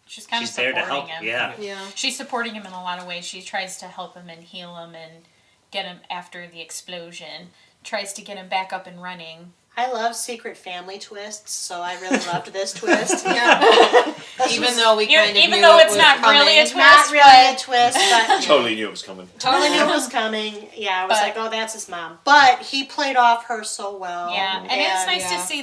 She's there to supporting help. him. Yeah. Yeah. She's supporting him in a lot of ways. She tries to help him and heal him and get him after the explosion. Tries to get him back up and running. I love secret family twists, so I really loved this twist. Even though we kind of Even knew though it it's was not coming. really a twist. Not really a twist, but Totally knew it was coming. totally knew it was coming. Yeah, I was But- like, oh, that's his mom. But he played off her so well. Yeah, and it's nice yeah. to see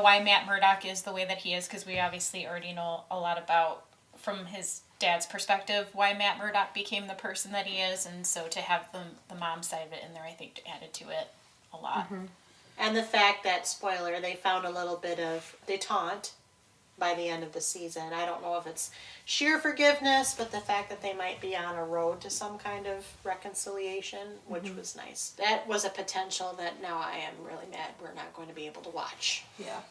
why Matt Murdock is the way that he is, because we obviously already know a lot about, from his dad's perspective, why Matt Murdock became the person that he is, and so to have the mom side of it in there, I think added to it a lot. And the fact that, spoiler, they found a little bit of detente by the end of the season. I don't know if it's sheer forgiveness, but the fact that they might be on a road to some kind of reconciliation, which was nice. That was a potential that now I am really mad we're not going to be able to watch. Yeah.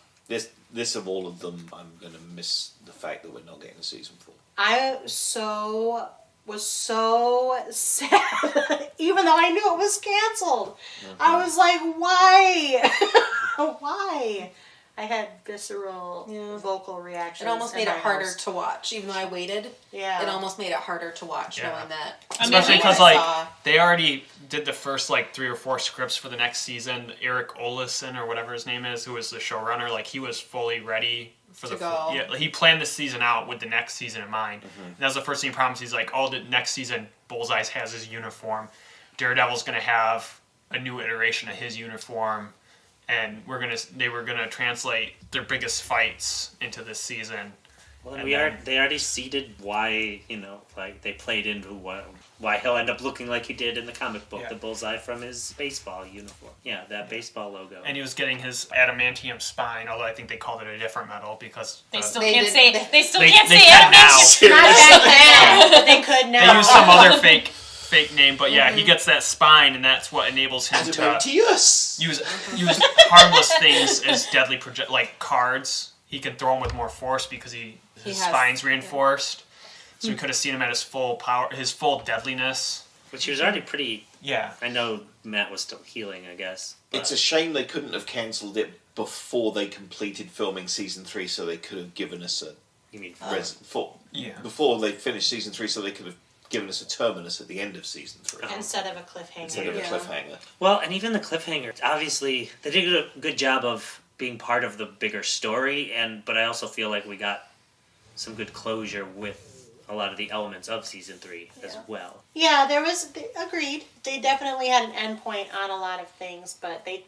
This of all of them, I'm going to miss the fact that we're not getting a season 4. I was so sad, even though I knew it was canceled. I was like, why? Why? I had visceral vocal reactions. It almost in made my it harder house. to watch, even though I waited. Yeah. It almost made it harder to watch, Yeah. knowing that. Especially I because saw- they already did the first 3 or 4 scripts for the next season. Eric Olison or whatever his name is, who was the showrunner, he was fully ready for To the go. yeah. He planned the season out with the next season in mind. And that was the first thing he promised. He's like, "Oh, the next season, Bullseye has his uniform. Daredevil's going to have a new iteration of his uniform." And they were gonna translate their biggest fights into this season. Well, And they already seeded why, they played into why he'll end up looking like he did in the comic book, Yeah. the Bullseye from his baseball uniform. Yeah, that baseball logo. And he was getting his adamantium spine, although I think they called it a different metal because They still They can't did- say they- can't they say can now. animation. Not back then, but they could they now. used some other fake name, but yeah, he gets that spine, and that's what enables him to Adamantius! use harmless things as deadly like cards. He can throw them with more force because his has- spine's reinforced. So we could have seen him at his full power, his full deadliness. Which he was already pretty... Yeah. I know Matt was still healing, I guess. But It's a shame they couldn't have cancelled it before they completed filming season 3, so they could have given us a You mean... before they finished season 3, so they could have given us a terminus at the end of season 3 Instead of a cliffhanger. instead of a Yeah. cliffhanger. Well, and even the cliffhanger, obviously, they did a good job of being part of the bigger story, but I also feel like we got some good closure with a lot of the elements of season 3 as well. Yeah, agreed. They definitely had an endpoint on a lot of things, but they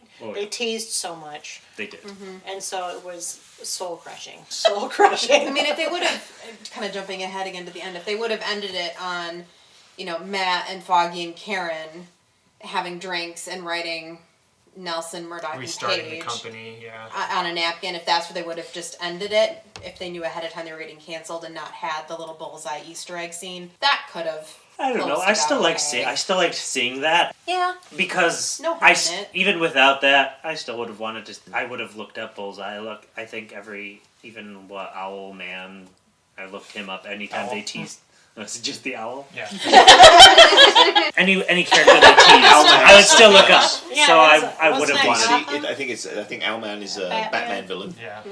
teased so much, They did. and so it was soul crushing. Soul crushing. I mean, if they would have, kind of jumping ahead again to the end, if they would have ended it on, Matt and Foggy and Karen having drinks and writing Nelson, Murdoch, and Restarting the Page company, yeah. on a napkin, if that's where they would have just ended it, if they knew ahead of time they were getting canceled and not had the little bullseye Easter egg scene, that could have. I don't know. closed I it still out like okay. seeing that Yeah. because No harm in it. even without that, I still would have wanted to. I would have looked up Bullseye. I think Owl Man. I looked him up anytime they teased. Was it just the owl? Yeah. Any character they teased, I would still look up. Yeah, So that's- I what's would have next? wanted. I think Owlman is a Batman. Batman villain. Yeah.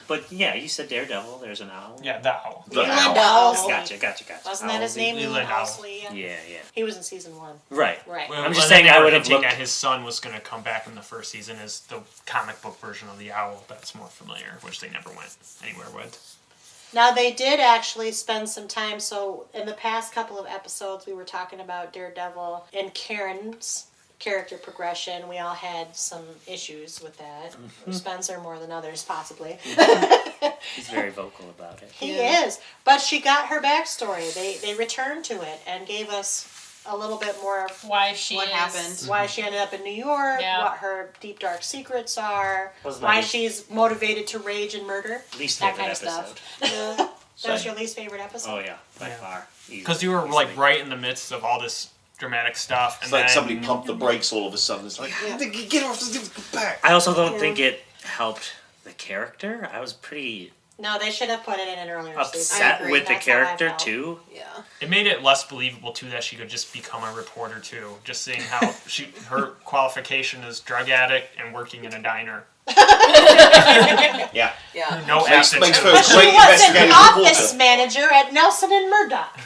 But yeah, you said Daredevil. There's an owl. Yeah, the owl. The Leland owl. Owlsley. Gotcha. Wasn't that his name? Leland Leland Owl. Owlsley? Yeah. He was in season 1. Right. Right. Well, I'm just and saying then they I were would have hinting looked- that his son was going to come back in the first season as the comic book version of the owl. That's more familiar, which they never went anywhere with. Now, they did actually spend some time, so in the past couple of episodes, we were talking about Daredevil and Karen's character progression. We all had some issues with that. Spencer more than others, possibly. He's very vocal about it. He is. But she got her backstory. They returned to it and gave us a little bit more of Why she What is, happened. why she ended up in New York, Yeah. what her deep dark secrets are, Wasn't that why least- she's motivated to rage and murder. Least that favorite kind of episode. stuff. That was Same. your least favorite episode? Oh yeah, by far. Because you were like right in the midst of all this dramatic stuff, It's and like then somebody pumped the brakes all of a sudden. It's like, get off the back. I also don't think it helped the character. I was pretty No, they should have put it in an earlier season. upset agree. with the That's how I character felt. too. Yeah. it made it less believable too that she could just become a reporter too. Just seeing how her qualification is drug addict and working in a diner. Yeah. Yeah. No Makes aptitude. for a But she great was an investigative office reporter. manager at Nelson and Murdoch.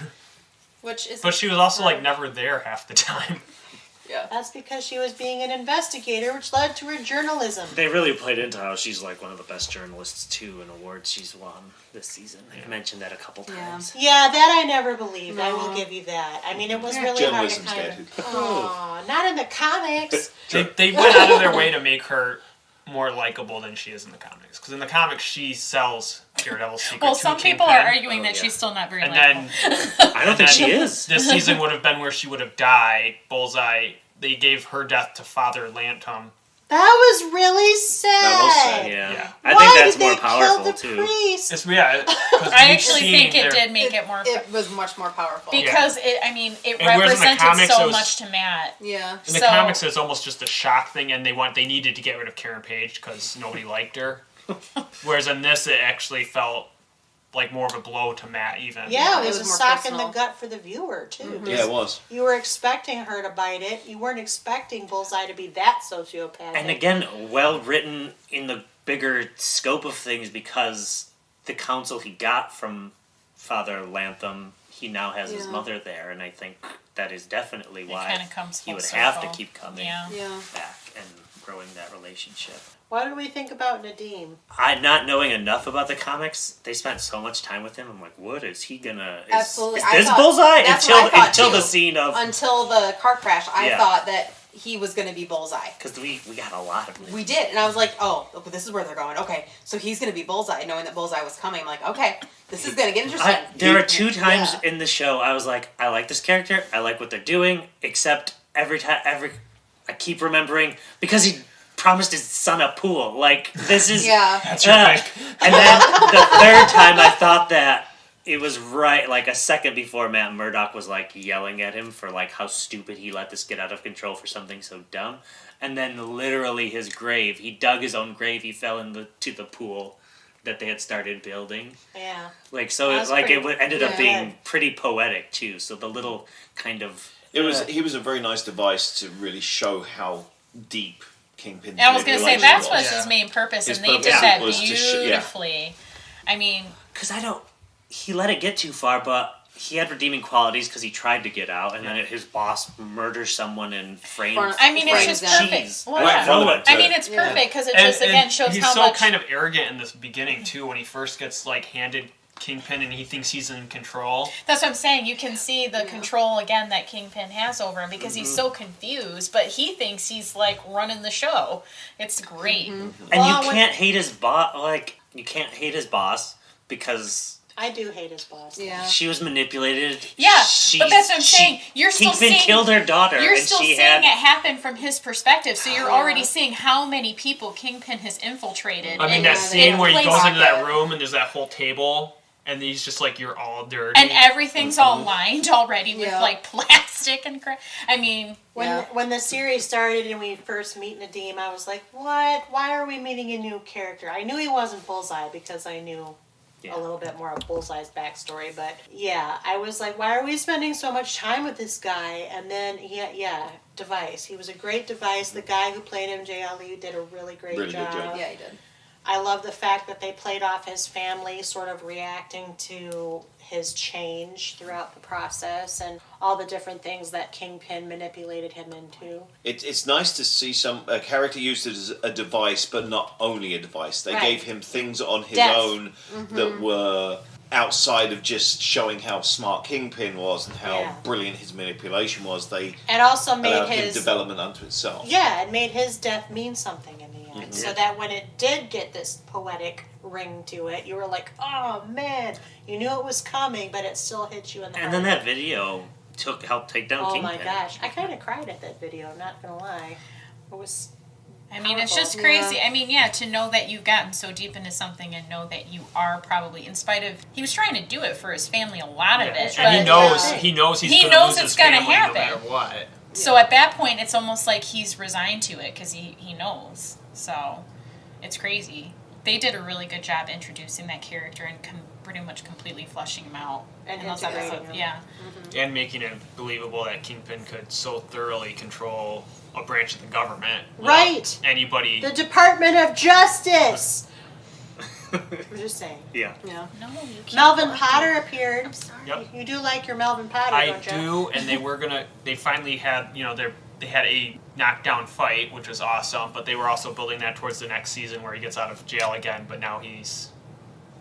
Which is. But she was also like never there half the time. Yeah. That's because she was being an investigator, which led to her journalism. They really played into how she's like one of the best journalists too in awards she's won this season. They've mentioned that a couple times. Yeah, that I never believed. I No. will give you that. I mean, it was really hard to Journalism's kind dead. of... Aw, not in the comics. They went out of their way to make her more likable than she is in the comics. Because in the comics, she sells Daredevil's secret Well, to some people Kingpin. are arguing Oh, that yeah. she's still not very And likable. then I don't think she is. this season would have been where she would have died. Bullseye. They gave her death to Father Lantom. That was really sad. That was sad. Yeah. Yeah. I Why think that's did more they powerful kill the too. priest? It's, yeah, 'cause I we've actually seen think it their- did make it more... It was much more powerful. because it And whereas in the represented comics, so it was- much to Matt. Yeah. In the So- comics, it's almost just a shock thing, and they needed to get rid of Karen Page because nobody liked her. Whereas in this, it actually felt like more of a blow to Matt, even. Yeah, it It was was a more sock in personal. the gut for the viewer, too. Yeah, it was. You were expecting her to bite it. You weren't expecting Bullseye to be that sociopathic. And again, well written in the bigger scope of things because the counsel he got from Father Lantham, he now has his Yeah. mother there, and I think that is definitely why kinda comes he full would have to circle. keep coming Yeah. Yeah. back and growing that relationship. What did we think about Nadim? I not knowing enough about the comics, they spent so much time with him. I'm like, what is he gonna? Is, Absolutely. Is I this thought- Bullseye? that's what I thought, Until too. the scene of Until the car crash, I Yeah. thought that he was going to be Bullseye. because we got a lot of them. We did, and I was like, "Oh, this is where they're going." Okay, so he's going to be Bullseye, knowing that Bullseye was coming. I'm like, "Okay, this is going to get interesting." There are two times Yeah. in the show I was like, I like this character, I like what they're doing, except every I keep remembering because he promised his son a pool. Like this is Yeah. That's your pick. And then the third time I thought that it was right, like a second before Matt Murdock was like yelling at him for like how stupid he let this get out of control for something so dumb. And then literally his grave, he dug his own grave, he fell to the pool that they had started building. Yeah. Like so, That's it, like pretty it ended up good. being pretty poetic too. So the little kind of He was a very nice device to really show how deep Kingpin's I was going to say, manipulation that's was. was his main purpose, His and they did purpose that was to beautifully. I mean, because he let it get too far, but he had redeeming qualities because he tried to get out, and then his boss murders someone and frames. I mean, it's Frames just them. perfect. Cheese. Well, Right in yeah. front of it, I too. mean, it's Yeah. perfect because it And- just, again, and shows he's how so much... kind of arrogant in this beginning too when he first gets like handed Kingpin and he thinks he's in control. That's what I'm saying. You can see the control, again, that Kingpin has over him because he's so confused, but he thinks he's, like, running the show. It's great. And Well, you can't hate his boss. Like you can't hate his boss because I do hate his boss. Yeah. she was manipulated. Yeah, but that's what I'm saying. You're still Kingpin seeing... killed her daughter, You're and still she seeing had. it happen from his perspective, so you're Yeah. already seeing how many people Kingpin has infiltrated. I mean, and- that Yeah, scene where he plays- goes into that room and there's that whole table and he's just like, "You're all dirty." And everything's all lined already with, Yeah. like, plastic and crap. I mean... When the series started and we first meet Nadim, I was like, what? Why are we meeting a new character? I knew he wasn't Bullseye because I knew Yeah. a little bit more of Bullseye's backstory. But yeah, I was like, why are we spending so much time with this guy? And then, Device. He was a great Device. The guy who played him, Jay Ali, did a really great Really good job. job. Yeah, he did. I love the fact that they played off his family sort of reacting to his change throughout the process and all the different things that Kingpin manipulated him into. It's nice to see a character used as a device, but not only a device. They Right. gave him things on his Depth. own that were outside of just showing how smart Kingpin was and how Yeah. brilliant his manipulation was, they And also made allowed him his development unto itself. Yeah, it made his death mean something in the end. Mhm. So that when it did get this poetic ring to it, you were like, oh man, you knew it was coming, but it still hit you in the And heart. then that video helped take down Oh Kingpin. my gosh, I kind of cried at that video, I'm not going to lie. It was I mean, it's just powerful. crazy. Yeah. I mean, yeah, to know that you've gotten so deep into something and know that you are probably, in spite of, he was trying to do it for his family, a lot of it. And he but- knows Yeah. he knows he's He going to knows lose it's his gonna family happen. no matter what. So at that point, it's almost like he's resigned to it because he knows. So it's crazy. They did a really good job introducing that character and pretty much completely fleshing him out. And in those integrating episodes. him. Yeah. And making it believable that Kingpin could so thoroughly control a branch of the government. without Right. Anybody. The Department of Justice! I'm just saying. Yeah. Yeah. No, you can't. Melvin Potter appeared. I'm sorry. Yep. You do like your Melvin Potter, I don't you? do, and they finally had, they had a knockdown fight, which was awesome, but they were also building that towards the next season where he gets out of jail again, but now he's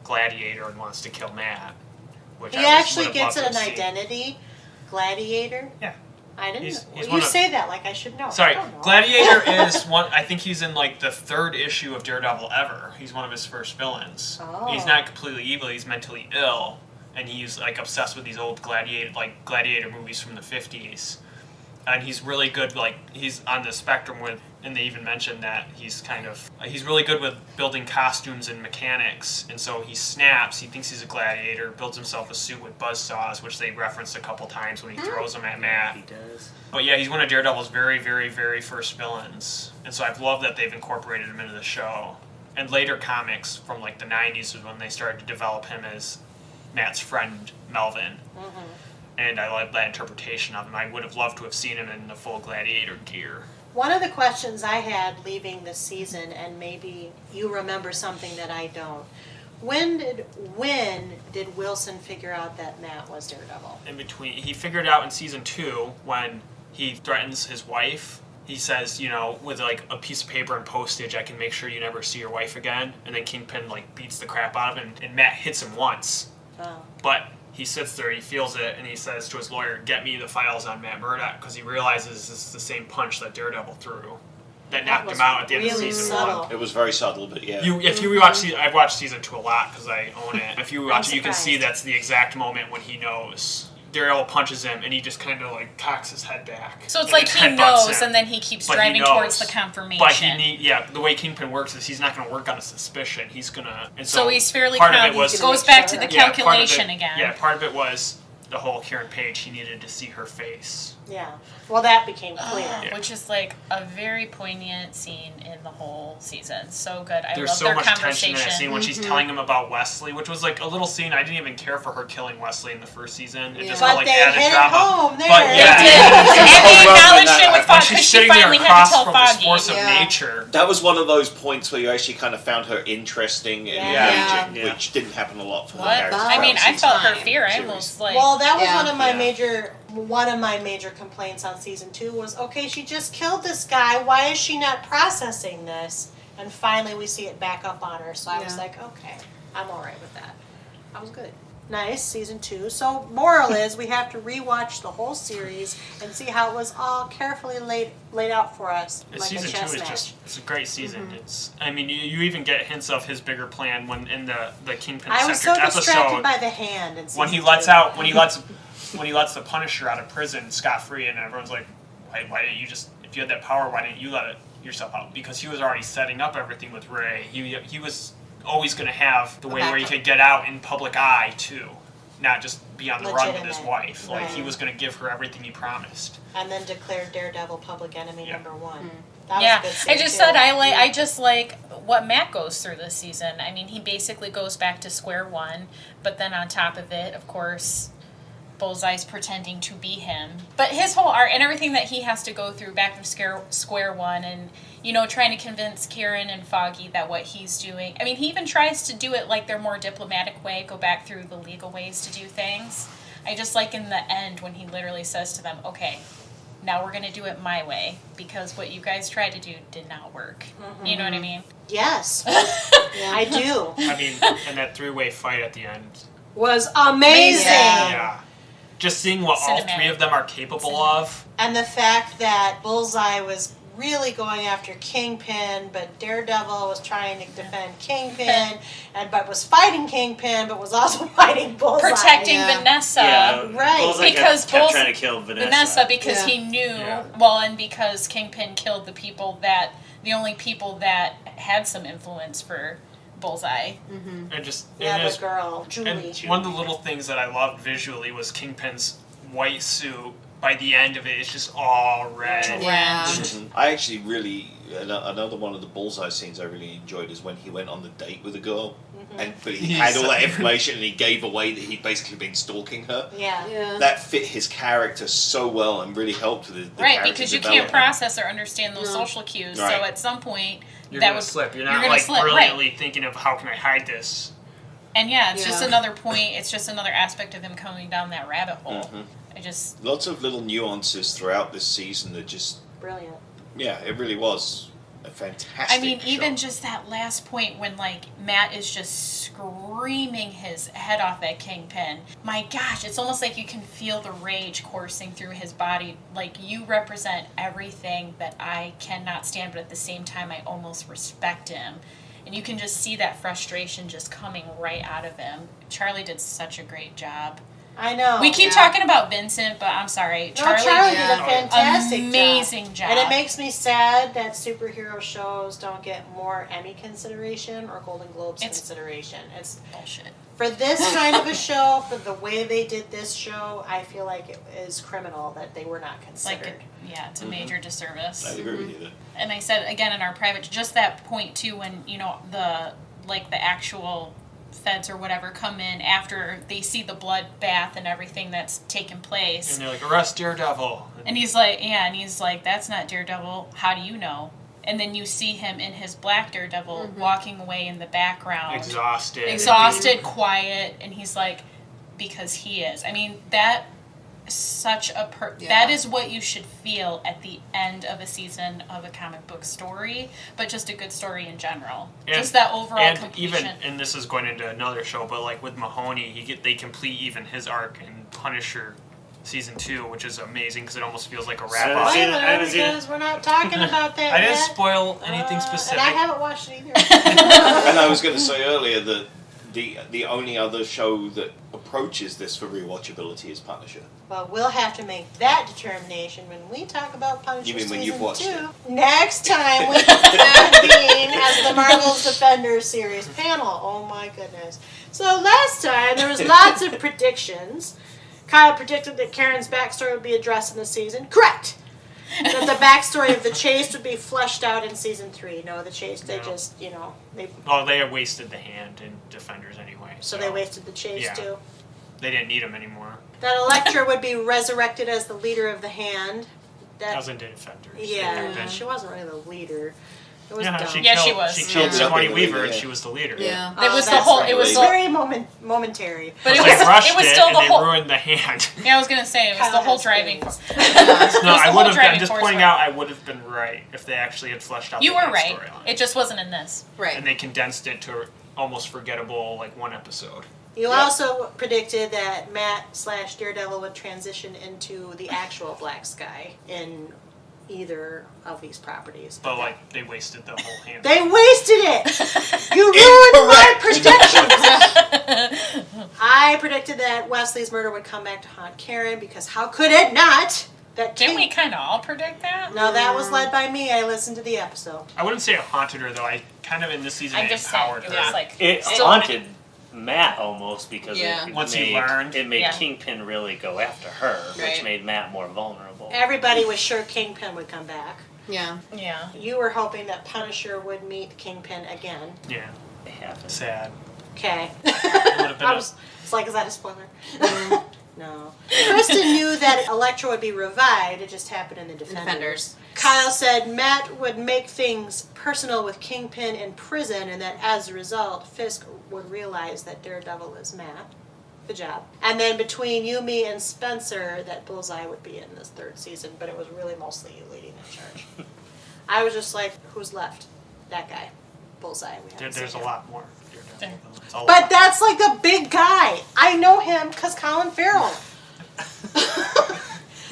Gladiator and wants to kill Matt. Which He I actually would have gets loved an to have seen. identity. Gladiator. Yeah. I didn't He's know. one You of- say that like I should know. Sorry, I don't know. Gladiator is one. I think he's in like the 3rd issue of Daredevil ever. He's one of his first villains. Oh. He's not completely evil. He's mentally ill, and he's like obsessed with these old gladiator movies from the 50s. And he's really good. Like he's on the spectrum with, and they even mentioned that he's really good with building costumes and mechanics. And so he snaps. He thinks he's a gladiator. Builds himself a suit with buzzsaws, which they referenced a couple times when he throws them at Matt. He does. But yeah, he's one of Daredevil's very, very, very first villains. And so I've loved that they've incorporated him into the show. And later comics from like the 90s was when they started to develop him as Matt's friend, Melvin. And I like that interpretation of him. I would have loved to have seen him in the full Gladiator gear. One of the questions I had leaving this season, and maybe you remember something that I don't. When did Wilson figure out that Matt was Daredevil? In between, he figured out in season 2 when he threatens his wife. He says, with like a piece of paper and postage, I can make sure you never see your wife again. And then Kingpin like beats the crap out of him, and Matt hits him once. Oh. But he sits there, he feels it, and he says to his lawyer, "Get me the files on Matt Murdock," because he realizes it's the same punch that Daredevil threw that knocked was him out at the end of really season subtle. 1. It was very subtle, but yeah. If you rewatch, I've watched season 2 a lot because I own it. If you watch it, you can see surprised. that's the exact moment when he knows. Daredevil punches him, and he just kind of like cocks his head back. So it's and like then he headbutts knows, him. and then he keeps But he driving knows. towards the confirmation. But the way Kingpin works is he's not going to work on a suspicion. He's going to. And so he's fairly part of calm. it was He goes make back sure. to the yeah, part of calculation it- again. Yeah, part of it was the whole Karen Page. He needed to see her face. Yeah. Well, that became clear. Yeah. Which is like a very poignant scene in the whole season. So good. I There's love so their much tension conversation. in that scene when she's telling him about Wesley, which was like a little scene. I didn't even care for her killing Wesley in the first season. It just But felt like they added hit it drama. home there. But They yeah, did. And they well acknowledged when it that with when Foggy she's because she sitting there finally had to across tell from this Foggy. force of Yeah. nature. That was one of those points where you actually kind of found her interesting and Yeah. engaging, Yeah. which didn't happen a lot for the What? character. I mean, I throughout felt her time. fear. I series. almost like. Well, that was Yeah. one of my Yeah. major complaints on season 2 was, okay, she just killed this guy. Why is she not processing this? And finally, we see it back up on her. So I was Yeah. like, okay, I'm all right with that. That was good. Nice, season 2. So, moral is we have to rewatch the whole series and see how it was all carefully laid out for us, like Season a 2 chess is match. it's a great season. It's I mean you even get hints of his bigger plan when in the Kingpin I was so centric distracted episode by the hand. In when he season lets 2. out when he lets the Punisher out of prison scot free, and everyone's like, why didn't you just, if you had that power, why didn't you let yourself out? Because he was already setting up everything with Ray. He was always going to have the way where he could get out in public eye too, not just be on the run with his Legitimate. wife. Like he Right. was going to give her everything he promised. And then declared Daredevil public enemy Yeah. number 1. That was Yeah, a good scene I just too. said I just like what Matt goes through this season. I mean, he basically goes back to square one, but then on top of it, of course, Bullseye's pretending to be him. But his whole art and everything that he has to go through back from square one, and trying to convince Karen and Foggy that what he's doing. I mean, he even tries to do it like their more diplomatic way, go back through the legal ways to do things. I just like in the end when he literally says to them, "Okay, now we're going to do it my way because what you guys tried to do did not work." You know what I mean? Yes, I do. I mean, and that 3-way fight at the end. was amazing. Yeah. Just seeing what all Cinematic. three of them are capable of. And the fact that Bullseye was really going after Kingpin, but Daredevil was trying to defend Kingpin, but was fighting Kingpin, but was also fighting Bullseye. Protecting Yeah. Vanessa. Right. Bullseye Because kept trying to kill Vanessa because Yeah. he knew, Yeah. and because Kingpin killed the only people that had some influence for Bullseye. And just Yeah, and the just- girl, Julie. And one of the little things that I loved visually was Kingpin's white suit. By the end of it, it's just all red. Yeah. I actually really another one of the Bullseye scenes I really enjoyed is when he went on the date with a girl, but he had all that information and he gave away that he'd basically been stalking her. Yeah. Yeah. That fit his character so well and really helped the Right, character because you development. can't process or understand those No. social cues. Right. So at some point, You're that gonna would slip. You're you're not gonna like slip, right. brilliantly thinking of how can I hide this. And yeah, it's just Yeah. another point. It's just another aspect of him coming down that rabbit hole. Mhm. I just Lots of little nuances throughout this season that just Brilliant. yeah, it really was a fantastic. I mean, even show. just that last point when, like, Matt is just screaming his head off at Kingpin. My gosh, it's almost like you can feel the rage coursing through his body. Like, you represent everything that I cannot stand, but at the same time, I almost respect him. And you can just see that frustration just coming right out of him. Charlie did such a great job. I know. We keep talking about Vincent, but I'm sorry. No, Charlie did Yeah. a fantastic Amazing job. And it makes me sad that superhero shows don't get more Emmy consideration or Golden Globes It's- consideration. It's bullshit. for this kind of a show, for the way they did this show, I feel like it is criminal that they were not Like, considered. yeah, it's a major disservice. I agree with you there. And I said again in our private, just that point too, when the actual feds or whatever come in after they see the blood bath and everything that's taken place, And they're like, arrest Daredevil. and he's like, that's not Daredevil. How do you know? And then you see him in his black Daredevil walking away in the background, Exhausted. quiet, and he's like, because he is. I mean, that such a Yeah. that is what you should feel at the end of a season of a comic book story, but just a good story in general. Just that overall and completion. even, and this is going into another show, but like with Mahoney, they complete even his arc in Punisher season 2, which is amazing because it almost feels like a wrap I up. haven't seen it. Spoiler, because we're not talking about that I didn't yet. spoil anything specific. And I haven't watched it either. And I was going to say earlier that the only other show that approaches this for rewatchability is Punisher. Well, we'll have to make that determination when we talk about Punisher You mean when season you've watched 2. it? Next time we convene as the Marvel's Defenders series panel. Oh my goodness. So last time there was lots of predictions. Kyle predicted that Karen's backstory would be addressed in the season. Correct! That the backstory of the Chase would be fleshed out in season 3. No, the Chase, they No. just, Well, they had wasted the hand in Defenders anyway. so they wasted the Chase Yeah. too. They didn't need him anymore. That Elektra would be resurrected as the leader of the Hand. That was in Defenders. Yeah, she wasn't really the leader. It was dumb. She was. She killed Yeah. Sigourney Yeah. Weaver, and she was the leader. Yeah. It was the that's whole. right. It was It the. was very momentary. But it They was. rushed It was still and the they whole. ruined the hand. Yeah, I was gonna say it was Kyle the whole has driving. feelings. No, It was the I whole would have been driving just force pointing of it. out. I would have been right if they actually had fleshed out. You the were hand right. storyline. It just wasn't in this. Right. And they condensed it to almost forgettable, like one episode. You Yeah. also predicted that Matt/Daredevil would transition into the actual Black Sky in either of these properties. But like they wasted the whole hand. They wasted it! You ruined my predictions! I predicted that Wesley's murder would come back to haunt Karen because how could it not? That Didn't we kind of all predict that? No, that was led by me. I listened to the episode. I wouldn't say it haunted her though. I kind of in this season I'm it just saying. empowered It her. was like It still- haunted Matt almost because Yeah. it Once made, he learned. it made Yeah. Kingpin really go after her, which Right. made Matt more vulnerable. Everybody was sure Kingpin would come back. Yeah. Yeah. You were hoping that Punisher would meet Kingpin again. Yeah, It happened. sad. Okay. would've been It's like, is that a spoiler? No. Krista knew that Elektra would be revived. It just happened in the Defenders. Kyle said Matt would make things personal with Kingpin in prison, and that as a result, Fisk would realize that Daredevil is Matt. Good job. And then between you, me, and Spencer, that Bullseye would be in this third season, but it was really mostly you leading that charge. I was just like, who's left? That guy. Bullseye. We haven't There's a seen him. lot more. Daredevil. It's all But that's like the big guy. I know him because Colin Farrell.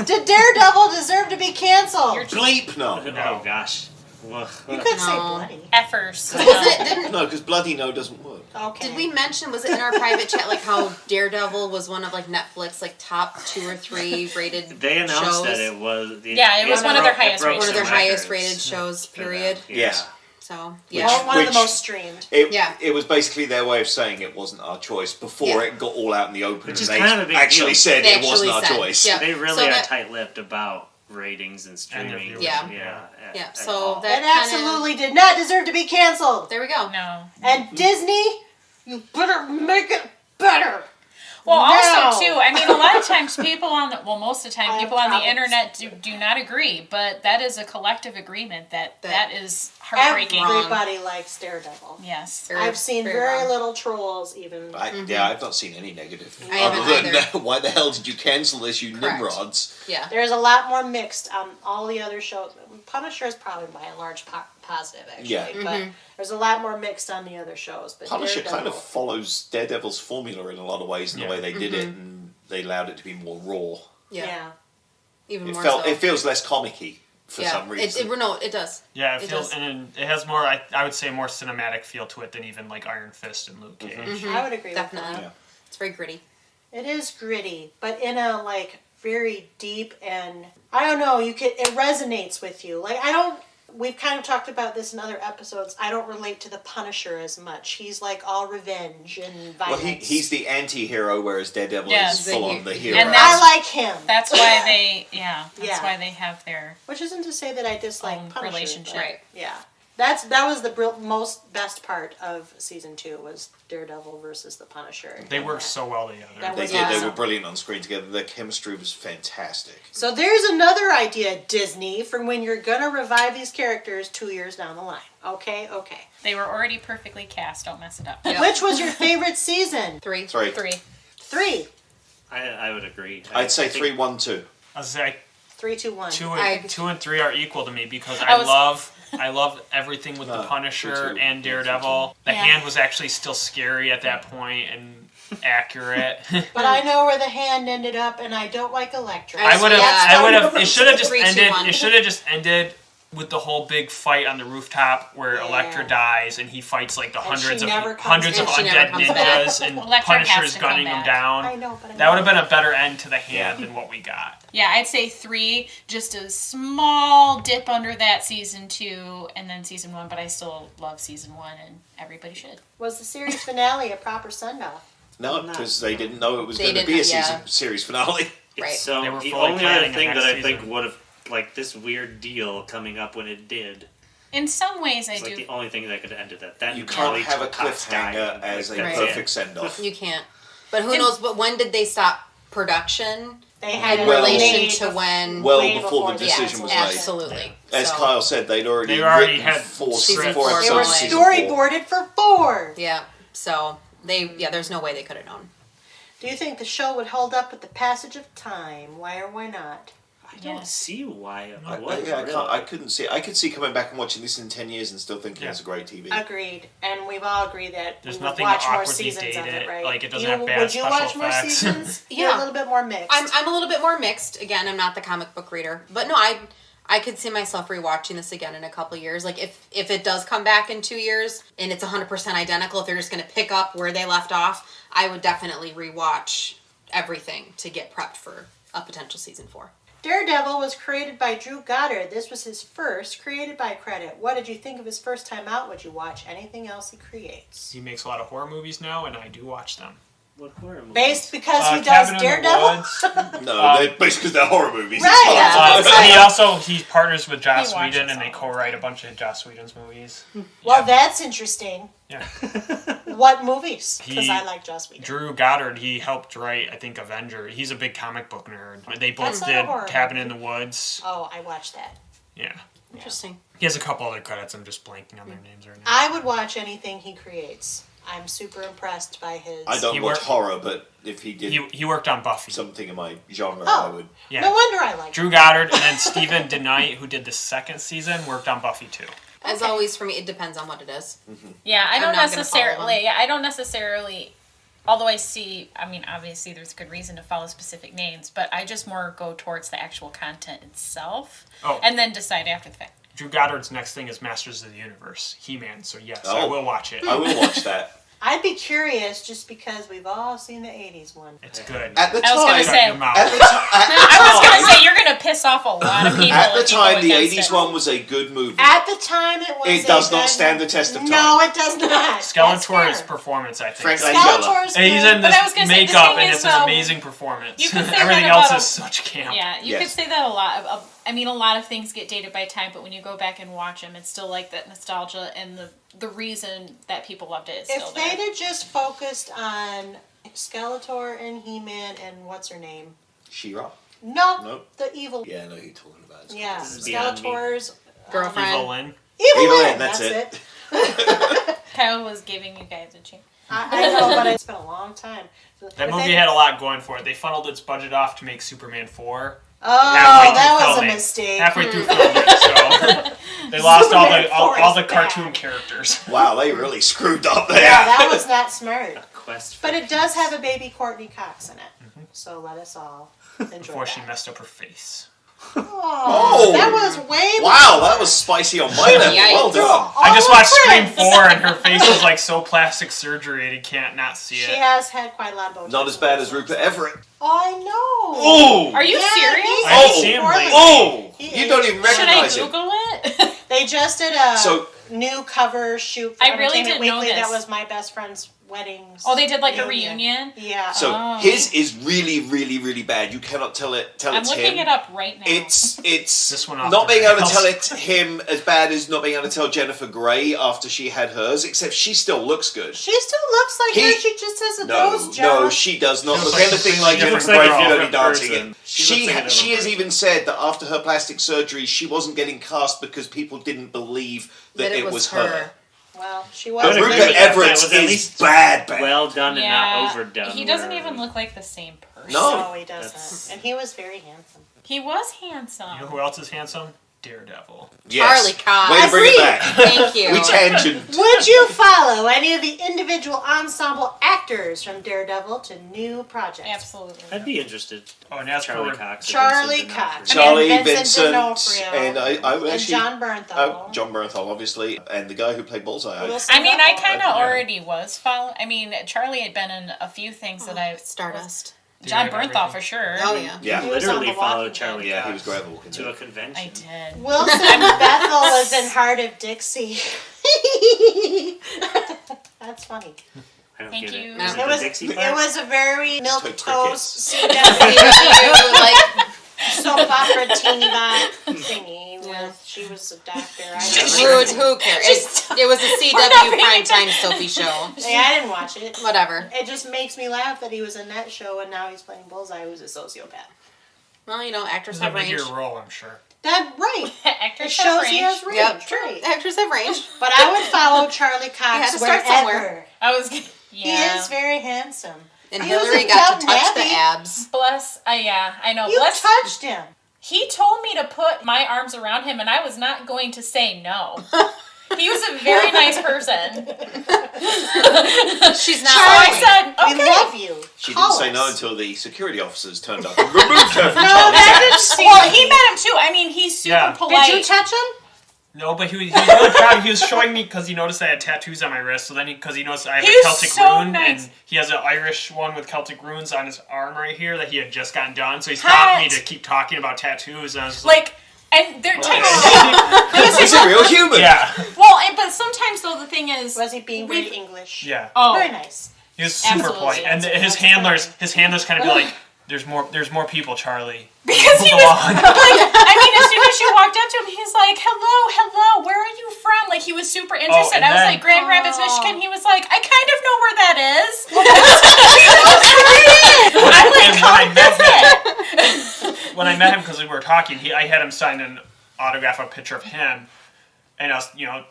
Did Daredevil deserve to be canceled? Bleep, no. Oh gosh. Ugh. You could say No. bloody. At first. Was it? Didn't No, because bloody no doesn't work. Okay. Did we mention, was it in our private chat, like how Daredevil was one of like Netflix like top 2 or 3 rated They announced shows? that it was. Yeah, it was one of their highest broke rated. One of their some highest records rated shows, for them. period. Yes. So, Well, yeah. one of Which- the most streamed. It was basically their way of saying it wasn't our choice before Yeah. it got all out in the open. Which and is they kind of a big actually deal. said They it wasn't our actually said, choice. yeah. They really So are that- tight-lipped about ratings and streaming. Yeah. Yeah. at So all. that- It absolutely did not deserve to be canceled. There we go. No. And Disney, you better make it better. Well, No. also too, I mean, a lot of times people on the most of the time I have people on the problems. internet do not agree, but that is a collective agreement that is heartbreaking. Everybody likes Daredevil. Yes. Very- I've seen very very wrong. little trolls even. Yeah, I've not seen any negative. I haven't Other than, either. why the hell did you cancel this, you Correct. nimrods? Yeah. There's a lot more mixed on all the other shows. Punisher is probably by a large positive, actually. Yeah. But there's a lot more mixed on the other shows. But Punisher Daredevil, kind of follows Daredevil's formula in a lot of ways in the Yeah. way they did it, and they allowed it to be more raw. Yeah. Even It more felt so. it feels less comic-y for yeah. some reason. No, it does. Yeah, it It feels, does. and it has more. I would say more cinematic feel to it than even like Iron Fist and Luke Cage. I would agree Definitely. with that. Yeah. It's very gritty. It is gritty, but in a like very deep and I don't know. It resonates with you. Like I don't. We've kind of talked about this in other episodes. I don't relate to the Punisher as much. He's like all revenge and Well, violence. he's the anti-hero, whereas Daredevil Yes. is full on the hero. And I like him. That's why they that's Yeah. why they have their Which isn't to say that I dislike Own Punisher, relationship. but Right. Yeah, that was the best part of season 2 was Daredevil versus the Punisher. They work so well together. That They was did. They awesome. were brilliant on screen together. Their chemistry was fantastic. So there's another idea, Disney, for when you're gonna revive these characters 2 years down the line. Okay. they were already perfectly cast, don't mess it up. Yeah. Which was your favorite season? 3. 3. 3. 3. I would agree. I'd say I think 3, 1, 2. I was say 3, 2, 1. two and 3 are equal to me because I I love everything with the No, Punisher 2, and 2, Daredevil. The Yeah. hand was actually still scary at that point and accurate. But I know where the hand ended up, and I don't like Elektra. I would have. Yeah, I would have. that's It should have just 3, 2, ended. 1. It should have just ended with the whole big fight on the rooftop where Yeah. Elektra dies and he fights like the And she hundreds of never comes hundreds of back. And she never undead comes back. ninjas and Elektra has Punisher's to come gunning them back. down. I know, but That would have been a better end to the hand Yeah. than what we got. Yeah, I'd say 3, just a small dip under that season 2, and then season 1. But I still love season 1, and everybody should. Was the series finale a proper send-off? No, No. because they didn't know it was They going to didn't be a know, yeah. series finale. Right. So They were the fully only other planning a thing that next I think season. would have like this weird deal coming up when it did. In some ways, I It's do. like the only thing that could have ended that. That You and can't Kylie have a Cox dying, cliffhanger as a that's Right. it. perfect send-off. You can't. But who And- knows? But when did they stop production? They had In it Well- relation made to when? Well way before the the decision was yeah, made. absolutely. As So, Kyle said, they'd already They already written had season four four They were episodes of season 4. storyboarded for 4. Yeah. So there's no way they could have known. Do you think the show would hold up with the passage of time? Why or why not? I don't Yeah. see why it I would. really. couldn't see. I could see coming back and watching this in 10 years and still thinking Yeah. it's a great TV. Agreed. And we've all agreed that There's we would nothing to watch more awkwardly seasons of date it, it. right? Like, it doesn't have bad Would you watch special more effects. seasons? Yeah. You're a little bit more mixed. I'm a little bit more mixed. Again, I'm not the comic book reader, but no, I could see myself rewatching this again in a couple years. Like if it does come back in 2 years and it's 100% identical, if they're just going to pick up where they left off, I would definitely rewatch everything to get prepped for a potential season 4. Daredevil was created by Drew Goddard. This was his first created by credit. What did you think of his first time out? Would you watch anything else he creates? He makes a lot of horror movies now, and I do watch them. What horror movies? Based because he does Cabin in the Daredevil? Woods. No, they're basically they're horror movies. Right. Yeah. He partners with Joss He watches Whedon, and they all of co-write a bunch of Joss Whedon's movies. Well, that's interesting. Yeah. What movies? Because He- I like Joss Whedon. Drew Goddard, he helped write, I think, Avenger. He's a big comic book nerd. They That's both not a did horror Cabin movie. in the Woods. Oh, I watched that. Yeah. Interesting. He has a couple other credits. I'm just blanking on their names right now. I would watch anything he creates. I'm super impressed by his... I don't He watch worked- horror, but if he did He worked on Buffy. something in my genre, Oh. I would. Yeah. No wonder I like Drew Goddard and then Stephen DeKnight, who did the second season, worked on Buffy too. As Okay. always, for me, it depends on what it is. Yeah, I I'm don't not gonna follow necessarily. Although I see, I mean, obviously there's good reason to follow specific names, but I just more go towards the actual content itself, and then decide after the fact. Drew Goddard's next thing is Masters of the Universe, He-Man. So yes, I will watch it. I will watch that. I'd be curious just because we've all seen the 80s one. It's good. At the I was gonna time, say- Your mouth. at the ti- at the I was time- gonna say you're gonna piss off a lot of people. At the if you go time, the against 80s it. one was a good movie. At the time, it was. It does not stand the test of time. No, it does not. That's Skeletor's fair. performance, I think. Frank is- Langella. Skeletor's And he's good. in But this I was gonna say, the makeup, thing and is, it's an though, amazing performance. you could say Everything that else about is such camp. Yeah, you Yes. could say that a lot. I mean, a lot of things get dated by time, but when you go back and watch them, it's still like that nostalgia and the reason that people loved it is still If there. they'd have just focused on Skeletor and He-Man and what's her name? She-Ra? No, Nope. the evil. Yeah, I know who you're talking about. It's Yeah, This is beyond me. Skeletor's Girlfriend. Evil Lynn. Evil Evil Lynn, Lynn, that's it. Kyle was giving you guys a chance. I know, but it's been a long time. That movie had a lot going for it. They funneled its budget off to make Superman 4. Oh, halfway that through was a filming. mistake. Halfway through filming, so they lost Superman 4 all the is cartoon bad. characters. Wow, they really screwed up there. Yeah, that was not smart. Quest for But it does have a baby Courtney Cox in it. So let us all enjoy Before she that. messed up her face. Oh, that was way Wow, more. that was spicy on my level. Yikes. Well done. I just Oh, watched Scream Prince. 4 and her face was like so plastic surgery and you can't not see She it. has had quite a lot of Botox. Not as bad as Rupert Everett. Oh, I know. Oh! Are you Yeah, serious? he's I haven't so seen him poorly. lately. Oh! He You don't even Should I recognize him. Google it? They just did a So- new cover shoot for I really Entertainment didn't know Weekly. That this. was my best friend's wedding. Oh, they did like a reunion? Yeah. So Oh. his is really, really, really bad. You cannot tell I'm it's looking him. it up right now. It's This one off not the being able to rails. tell it him as bad as not being able to tell Jennifer Grey after she had hers, except she still looks good. She still looks like He- her. She just has a No, nose job. no, she does not She look looks like anything a like different Jennifer Grey girl. from Dirty Different Dancing. person. She looks like a She different has person. even said that after her plastic surgery, she wasn't getting cast because people didn't believe that it was her. Well, she I was. would But agree Rupert with that. Everett That was at is least bad. well done and not overdone. He doesn't where- even look like the same person. No. No, he doesn't. That's- And he was very handsome. He was handsome. You know who else is handsome? Daredevil. Yes. Charlie Cox. Way to bring it Agreed. back. Thank you. We tangent. Would you follow any of the individual ensemble actors from Daredevil to new projects? Absolutely. I'd be interested. Oh, and that's Charlie for Cox. or Charlie Vincent Cox. D'Onofrio. Charlie, Vincent Vincent, D'Onofrio. and I would And actually. John Bernthal. John Bernthal, obviously, and the guy who played Bullseye. Wilson I mean, I Rudolph. kind of Yeah. already was following. I mean, Charlie had been in a few things that I. Stardust. John Theory of Bernthal Everything. for sure. Oh yeah. Yeah. He was on Literally The followed Walking Charlie Yeah, he Cox was great walking. to a convention. I did. Wilson Bethel was in Heart of Dixie. That's funny. I don't Thank get you. it. No. Is It the was Dixie it part? was a very milk Took toast crickets. CW like soap opera teeny bop thingy. Yeah. With, she was a doctor. who cares? It was a not CW paying primetime soapy show. Hey, I didn't watch it. Whatever. It just makes me laugh that he was in that show and now he's playing Bullseye, who's a sociopath. Well, you know, actors It's a have range. bigger role, I'm sure. That right. It Actors have shows range. he has range. Yep, true. Right. Actors have range. But I would follow Charlie He had Cox to start wherever. somewhere. I was. Yeah. He is very handsome. And He was Hillary a got to dumb touch the nappy. abs. Bless. Yeah, I know. You Bless. touched him. He told me to put my arms around him, and I was not going to say no. He was a very nice person. She's So not I lying. said, We okay. love you. She Call didn't say no us. until the security officers turned up and removed her from No, Charlie's that abs. didn't seem Well, like he it. met him too. I mean, he's super Yeah. polite. Did you touch him? No, but he was really proud. He was showing me because he noticed I had tattoos on my wrist. So then, because he noticed I have He a was Celtic so rune, nice. and he has an Irish one with Celtic runes on his arm right here that he had just gotten done. So he Hot. stopped me to keep talking about tattoos, and I was just like, Like, and they're He's a real human. yeah, well, but sometimes though the thing is, Was he being very We've- English? yeah. oh, Very nice. He was super Absolutely. polite, and his handlers kind of be like, "There's more people, Charlie." because he Move was along. like, I mean, as soon as you walked up to him, he's like, "Hello, where are you from?" Like he was super interested. and I was then- like, "Grand Rapids, Michigan." He was like, "I kind of know where that is." I'm like, And "Come visit." when I met him, because we were talking, I had him sign an autograph, a picture of him, and I was,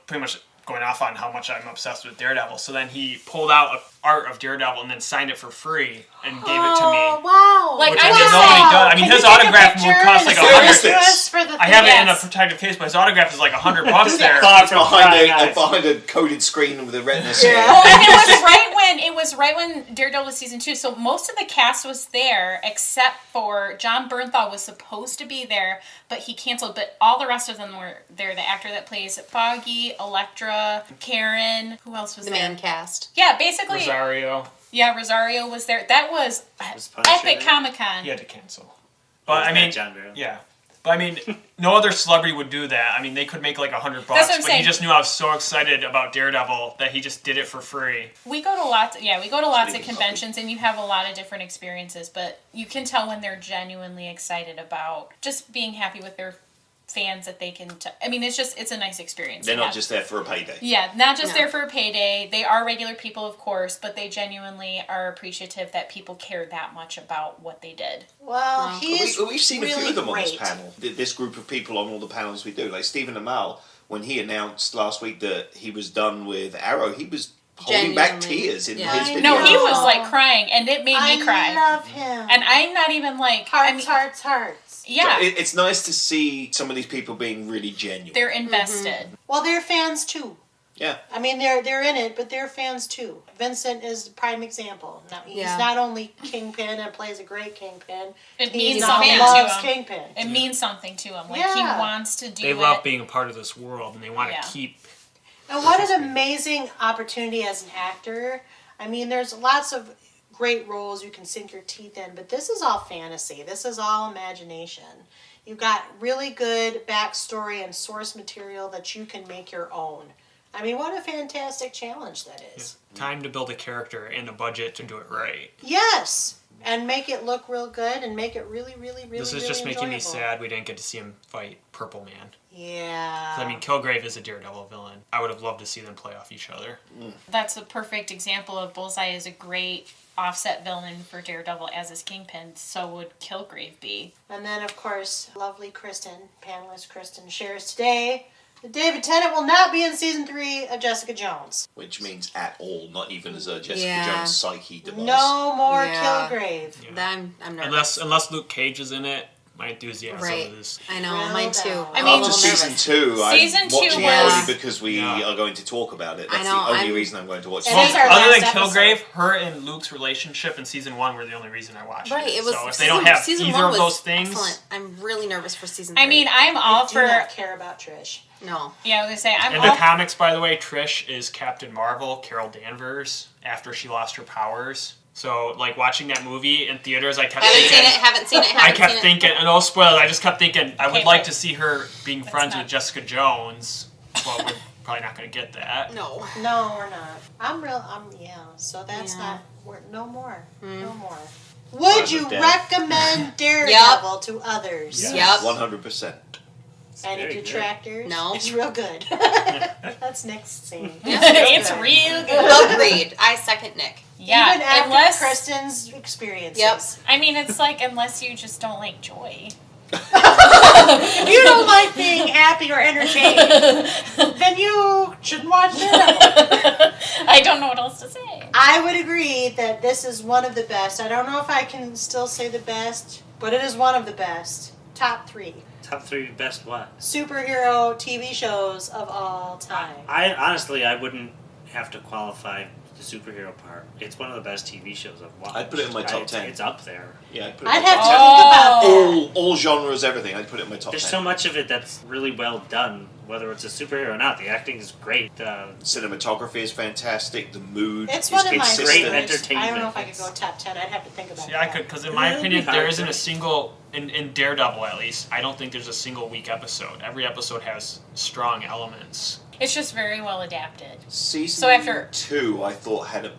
pretty much going off on how much I'm obsessed with Daredevil. So then he pulled out an art of Daredevil and then signed it for free and gave it to me. Oh, wow. Like, Which I I just didn't know say- what he done. I mean, Can his you take a autograph picture would cost and like send it $100. to us for the. I have it in a Yes. protective case, but his autograph is like $100 there. Far from crying eyes. behind a coded screen with a retina scan. Well, and it was right when Daredevil was season 2, so most of the cast was there except for John Bernthal was supposed to be there, but he canceled. But all the rest of them were there. The actor that plays Foggy, Elektra, Karen, who else was The there? man cast. Yeah, basically. Rosario. Yeah, Rosario was there. That was Punisher epic there? Comic-Con. He had to cancel. But I mean, John Barrow. yeah. But I mean, no other celebrity would do that. I mean, they could make like $100, what I'm but saying. he just knew I was so excited about Daredevil that he just did it for free. We go to lots of Speaking conventions and you have a lot of different experiences, but you can tell when they're genuinely excited about just being happy with their fans that they can I mean, it's a nice experience. They're to not have. just there for a payday. Yeah, not just No. there for a payday. They are regular people, of course, but they genuinely are appreciative that people care that much about what they did. Well, Wow. he's We've seen really a few of them on this great. panel. This group of people on all the panels we do. Like Stephen Amell, when he announced last week that he was done with Arrow, he was holding back Genuinely. tears in Yeah. his I video. No, he know. was like crying, and it made me cry. I love him. And I'm not even like hearts. Yeah, So it's nice to see some of these people being really genuine. they're invested. Well, they're fans too. Yeah. I mean, they're in it, but they're fans too. Vincent is a prime example. Now, he's Yeah. not only Kingpin and plays a great Kingpin. It He means now something loves to him. Kingpin. It means something to him. Like he Yeah. wants to do They it. love being a part of this world, and they want Yeah. to keep. And what an amazing opportunity as an actor. I mean, there's lots of great roles you can sink your teeth in, but this is all fantasy. This is all imagination. You've got really good backstory and source material that you can make your own. I mean, what a fantastic challenge that is. Time to build a character and a budget to do it right. Yes, and make it look real good and make it really, really, really, This is really just making me enjoyable. sad we didn't get to see him fight Purple Man. Yeah. 'Cause, I mean, Kilgrave is a Daredevil villain. I would have loved to see them play off each other. That's a perfect example of Bullseye is a great offset villain for Daredevil as his Kingpin. So would Kilgrave be. And then, of course, lovely Kristen, panelist Kristen, shares today that David Tennant will not be in season 3 of Jessica Jones. Which means at all, not even as a Jessica Yeah. Jones psyche device. No more Yeah. Kilgrave. Yeah. I'm nervous. Unless Luke Cage is in it, my enthusiasm Right. is. I know, Real mine too. down. I I'm mean, a little After season nervous. 2, Season I'm 2 watching it was- only because we Yeah. are going to talk about it. I That's know, the only I'm- reason I'm going to watch It it. Well, is our other than last Kilgrave, episode. her and Luke's relationship in season 1 were the only reason I watched Right, it was. So if season, they don't have season either one of was those things, excellent. I'm really nervous for season. I 3. mean, I'm all I do for. not care about Trish. no. Yeah, I was gonna say I'm in all. the comics, by the way, Trish is Captain Marvel, Carol Danvers, after she lost her powers. So, like, watching that movie in theaters, I kept Haven't thinking... seen it. Haven't seen it. I Haven't kept seen thinking, and no spoilers, I just kept thinking, I would Okay, like but- to see her being That's friends not- with Jessica Jones, but we're probably not going to get that. it. No. No, we're not. Yeah, so that's Yeah. not, no more. Mm. No more. Would Time you of death. recommend Daredevil to others? Yes, Yep. 100%. Any Very good. detractors? No. It's real good. That's Nick's scene. It's real good. Agreed. I second Nick. Yeah, Even after unless Kristen's experiences. Yep. I mean, it's like unless you just don't like joy. If you don't like being happy or entertained, then you shouldn't watch Daredevil. I don't know what else to say. I would agree that this is one of the best. I don't know if I can still say the best, but it is one of the best. Top 3 Top 3 best what? superhero TV shows of all time. I honestly, I wouldn't have to qualify the superhero part. It's one of the best TV shows I've watched. I'd put it in my top 10. It's up there. Yeah, I'd put it I'd in my have to top think about Oh. that. all genres, everything. I'd put it in my top There's 10. so much of it that's really well done, whether it's a superhero or not. The acting is great. Cinematography is fantastic. The mood It's is one of my consistent. Great favorites. entertainment. I don't know if I could go top 10. I'd have to think about See, that. I could, because in my Yeah, opinion, it'd be there hard isn't to- a single, in Daredevil at least, I don't think there's a single weak episode. Every episode has strong elements. It's just very well adapted. Season So after- 2, I thought, had a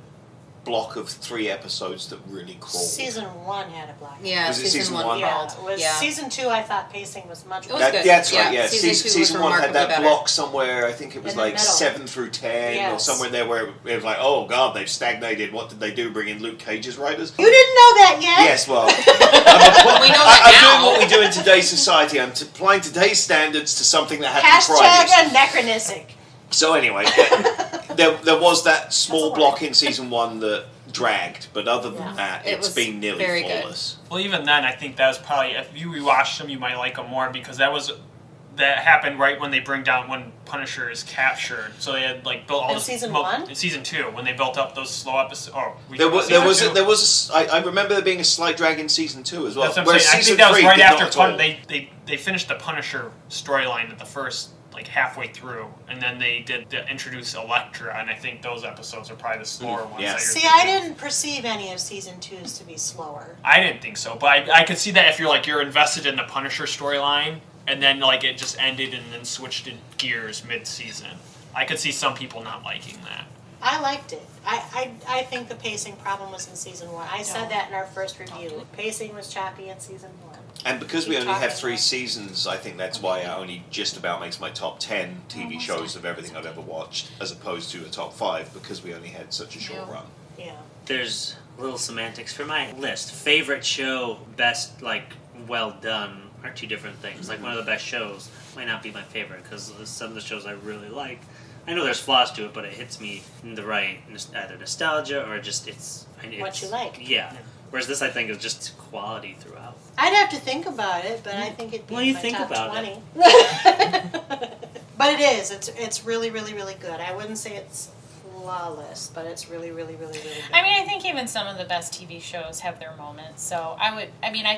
block of 3 episodes that really crawled. Season 1 had a black. Yeah, Was it season one? Yeah, called. it was Yeah. season 2. I thought pacing was much It was better. good. That's Yeah, right, yeah. season two was Season 1 had that remarkably better. block somewhere, I think it was In the like middle. 7 through 10 or Yes. somewhere there where it was like, oh god, they've stagnated. What did they do? Bring in Luke Cage's writers? You didn't know that yet? Yes, well, We know that I'm now. doing what we do in today's society. I'm applying today's standards to something that happened Fridays. Hashtag anachronistic. So anyway, there was that small That's a block in season 1 that dragged, but other than that, It it's was been nearly very good. flawless. Well, even then, I think that was probably, if you rewatched them, you might like them more, because that happened right when they bring down, when Punisher is captured. So they had like built all In this season 1? In season 2, when they built up those slow episodes. Oh, I remember there being a slight drag in season 2 as well. That's what I'm Whereas saying. I season think that was 3 right did after not at all. they finished the Punisher storyline at the first, like halfway through, and then they did introduce Elektra, and I think those episodes are probably the slower ones. Yeah. That you're See, I thinking. didn't perceive any of season 2s to be slower. I didn't think so, but I could see that if you're invested in the Punisher storyline, and then like it just ended and then switched in gears mid-season. I could see some people not liking that. I liked it. I think the pacing problem was in season 1. I said that in our first review. Pacing was choppy in season 1. And because we Keep only have talking 3 about it. seasons, I think that's why it only just about makes my top 10 TV shows of everything I've ever watched, as opposed to a top 5, because we only had such a short Yeah. run. Yeah. There's little semantics for my list. Favorite show, best, like, well done are two different things. Like, one of the best shows might not be my favorite, because some of the shows I really like, I know there's flaws to it, but it hits me in the right, either nostalgia or just it's What you like. Yeah. Whereas this, I think, is just quality throughout. I'd have to think about it, but I think it'd be Well, in you my think top about 20. But it is. It's really, really, really good. I wouldn't say it's flawless, but it's really, really, really, really good. I mean, I think even some of the best TV shows have their moments. So I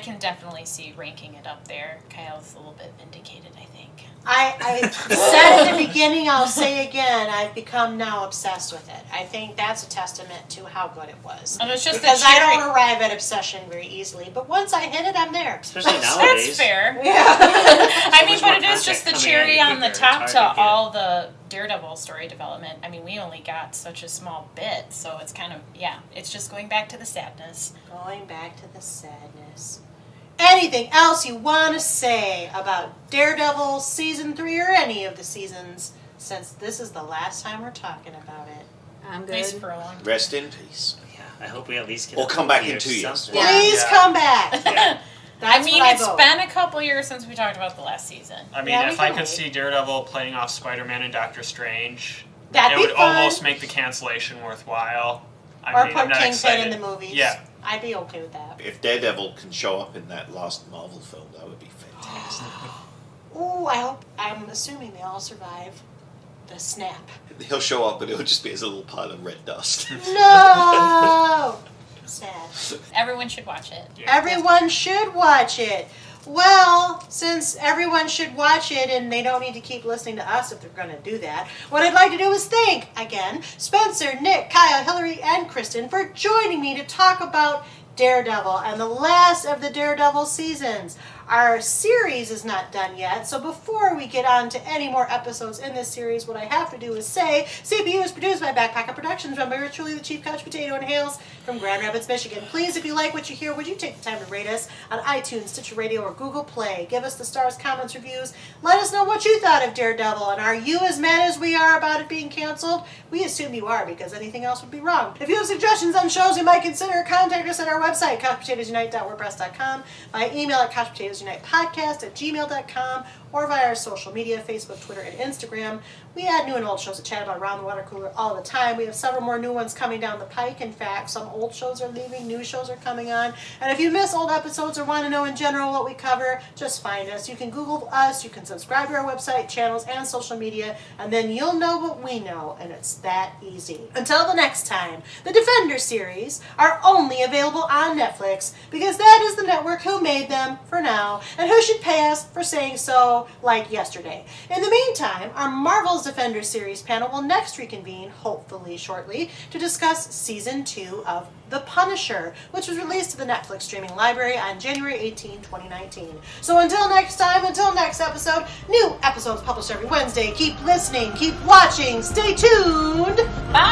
can definitely see ranking it up there. Kyle's a little bit vindicated, I think. I said in the beginning, I'll say again, I've become now obsessed with it. I think that's a testament to how good it was. And it's just Because the I cherry. don't arrive at obsession very easily, but once I hit it, I'm there. Especially nowadays. That's fair. Yeah. I mean, much but more it is just the content cherry coming on the quicker. top It's to hard to get. all the Daredevil story development. I mean, we only got such a small bit, so it's kind of, it's just going back to the sadness. Going back to the sadness. Anything else you want to say about Daredevil Season 3 or any of the seasons, since this is the last time we're talking about it? I'm At least good. for a long time. Rest in peace. Yeah, I hope we at least get Or a come back in year 2 years. something. Yeah. Please come back. Yeah. That's I mean, what it's vote. been a couple years since we talked about the last season. I mean, Yeah, we if I can could wait. see Daredevil playing off Spider-Man and Doctor Strange, That'd it be would fun. almost make the cancellation worthwhile. Or I'm put not Kingpin excited. in the movies. Yeah. I'd be okay with that. If Daredevil can show up in that last Marvel film, that would be fantastic. Ooh, I'm assuming they all survive the snap. He'll show up, but it'll just be as a little pile of red dust. No! Sad. Everyone should watch it. Yeah. Everyone should watch it. Well, since everyone should watch it and they don't need to keep listening to us if they're going to do that, what I'd like to do is thank, again, Spencer, Nick, Kyle, Hillary, and Kristen for joining me to talk about Daredevil and the last of the Daredevil seasons. Our series is not done yet, so before we get on to any more episodes in this series, what I have to do is say, CPU is produced by Backpacker Productions, run by yours truly, the Chief Couch Potato, and hails from Grand Rapids, Michigan. Please, if you like what you hear, would you take the time to rate us on iTunes, Stitcher Radio, or Google Play? Give us the stars, comments, reviews. Let us know what you thought of Daredevil, and are you as mad as we are about it being canceled? We assume you are, because anything else would be wrong. If you have suggestions on shows we might consider, contact us at our website, couchpotatoesunite.wordpress.com, by email at couchpotatoesunitepodcast@gmail.com, or via our social media, Facebook, Twitter, and Instagram. We add new and old shows to chat about around the water cooler all the time. We have several more new ones coming down the pike. In fact, some old shows are leaving, new shows are coming on. And if you miss old episodes or want to know in general what we cover, just find us. You can Google us, you can subscribe to our website, channels, and social media, and then you'll know what we know, and it's that easy. Until the next time, the Defender series are only available on Netflix, because that is the network who made them for now, and who should pay us for saying so like yesterday. In the meantime, our Marvel's Defender series panel will next reconvene, hopefully shortly, to discuss Season 2 of The Punisher, which was released to the Netflix streaming library on January 18, 2019. So until next time, until next episode, new episodes published every Wednesday. Keep listening, keep watching, stay tuned. Bye!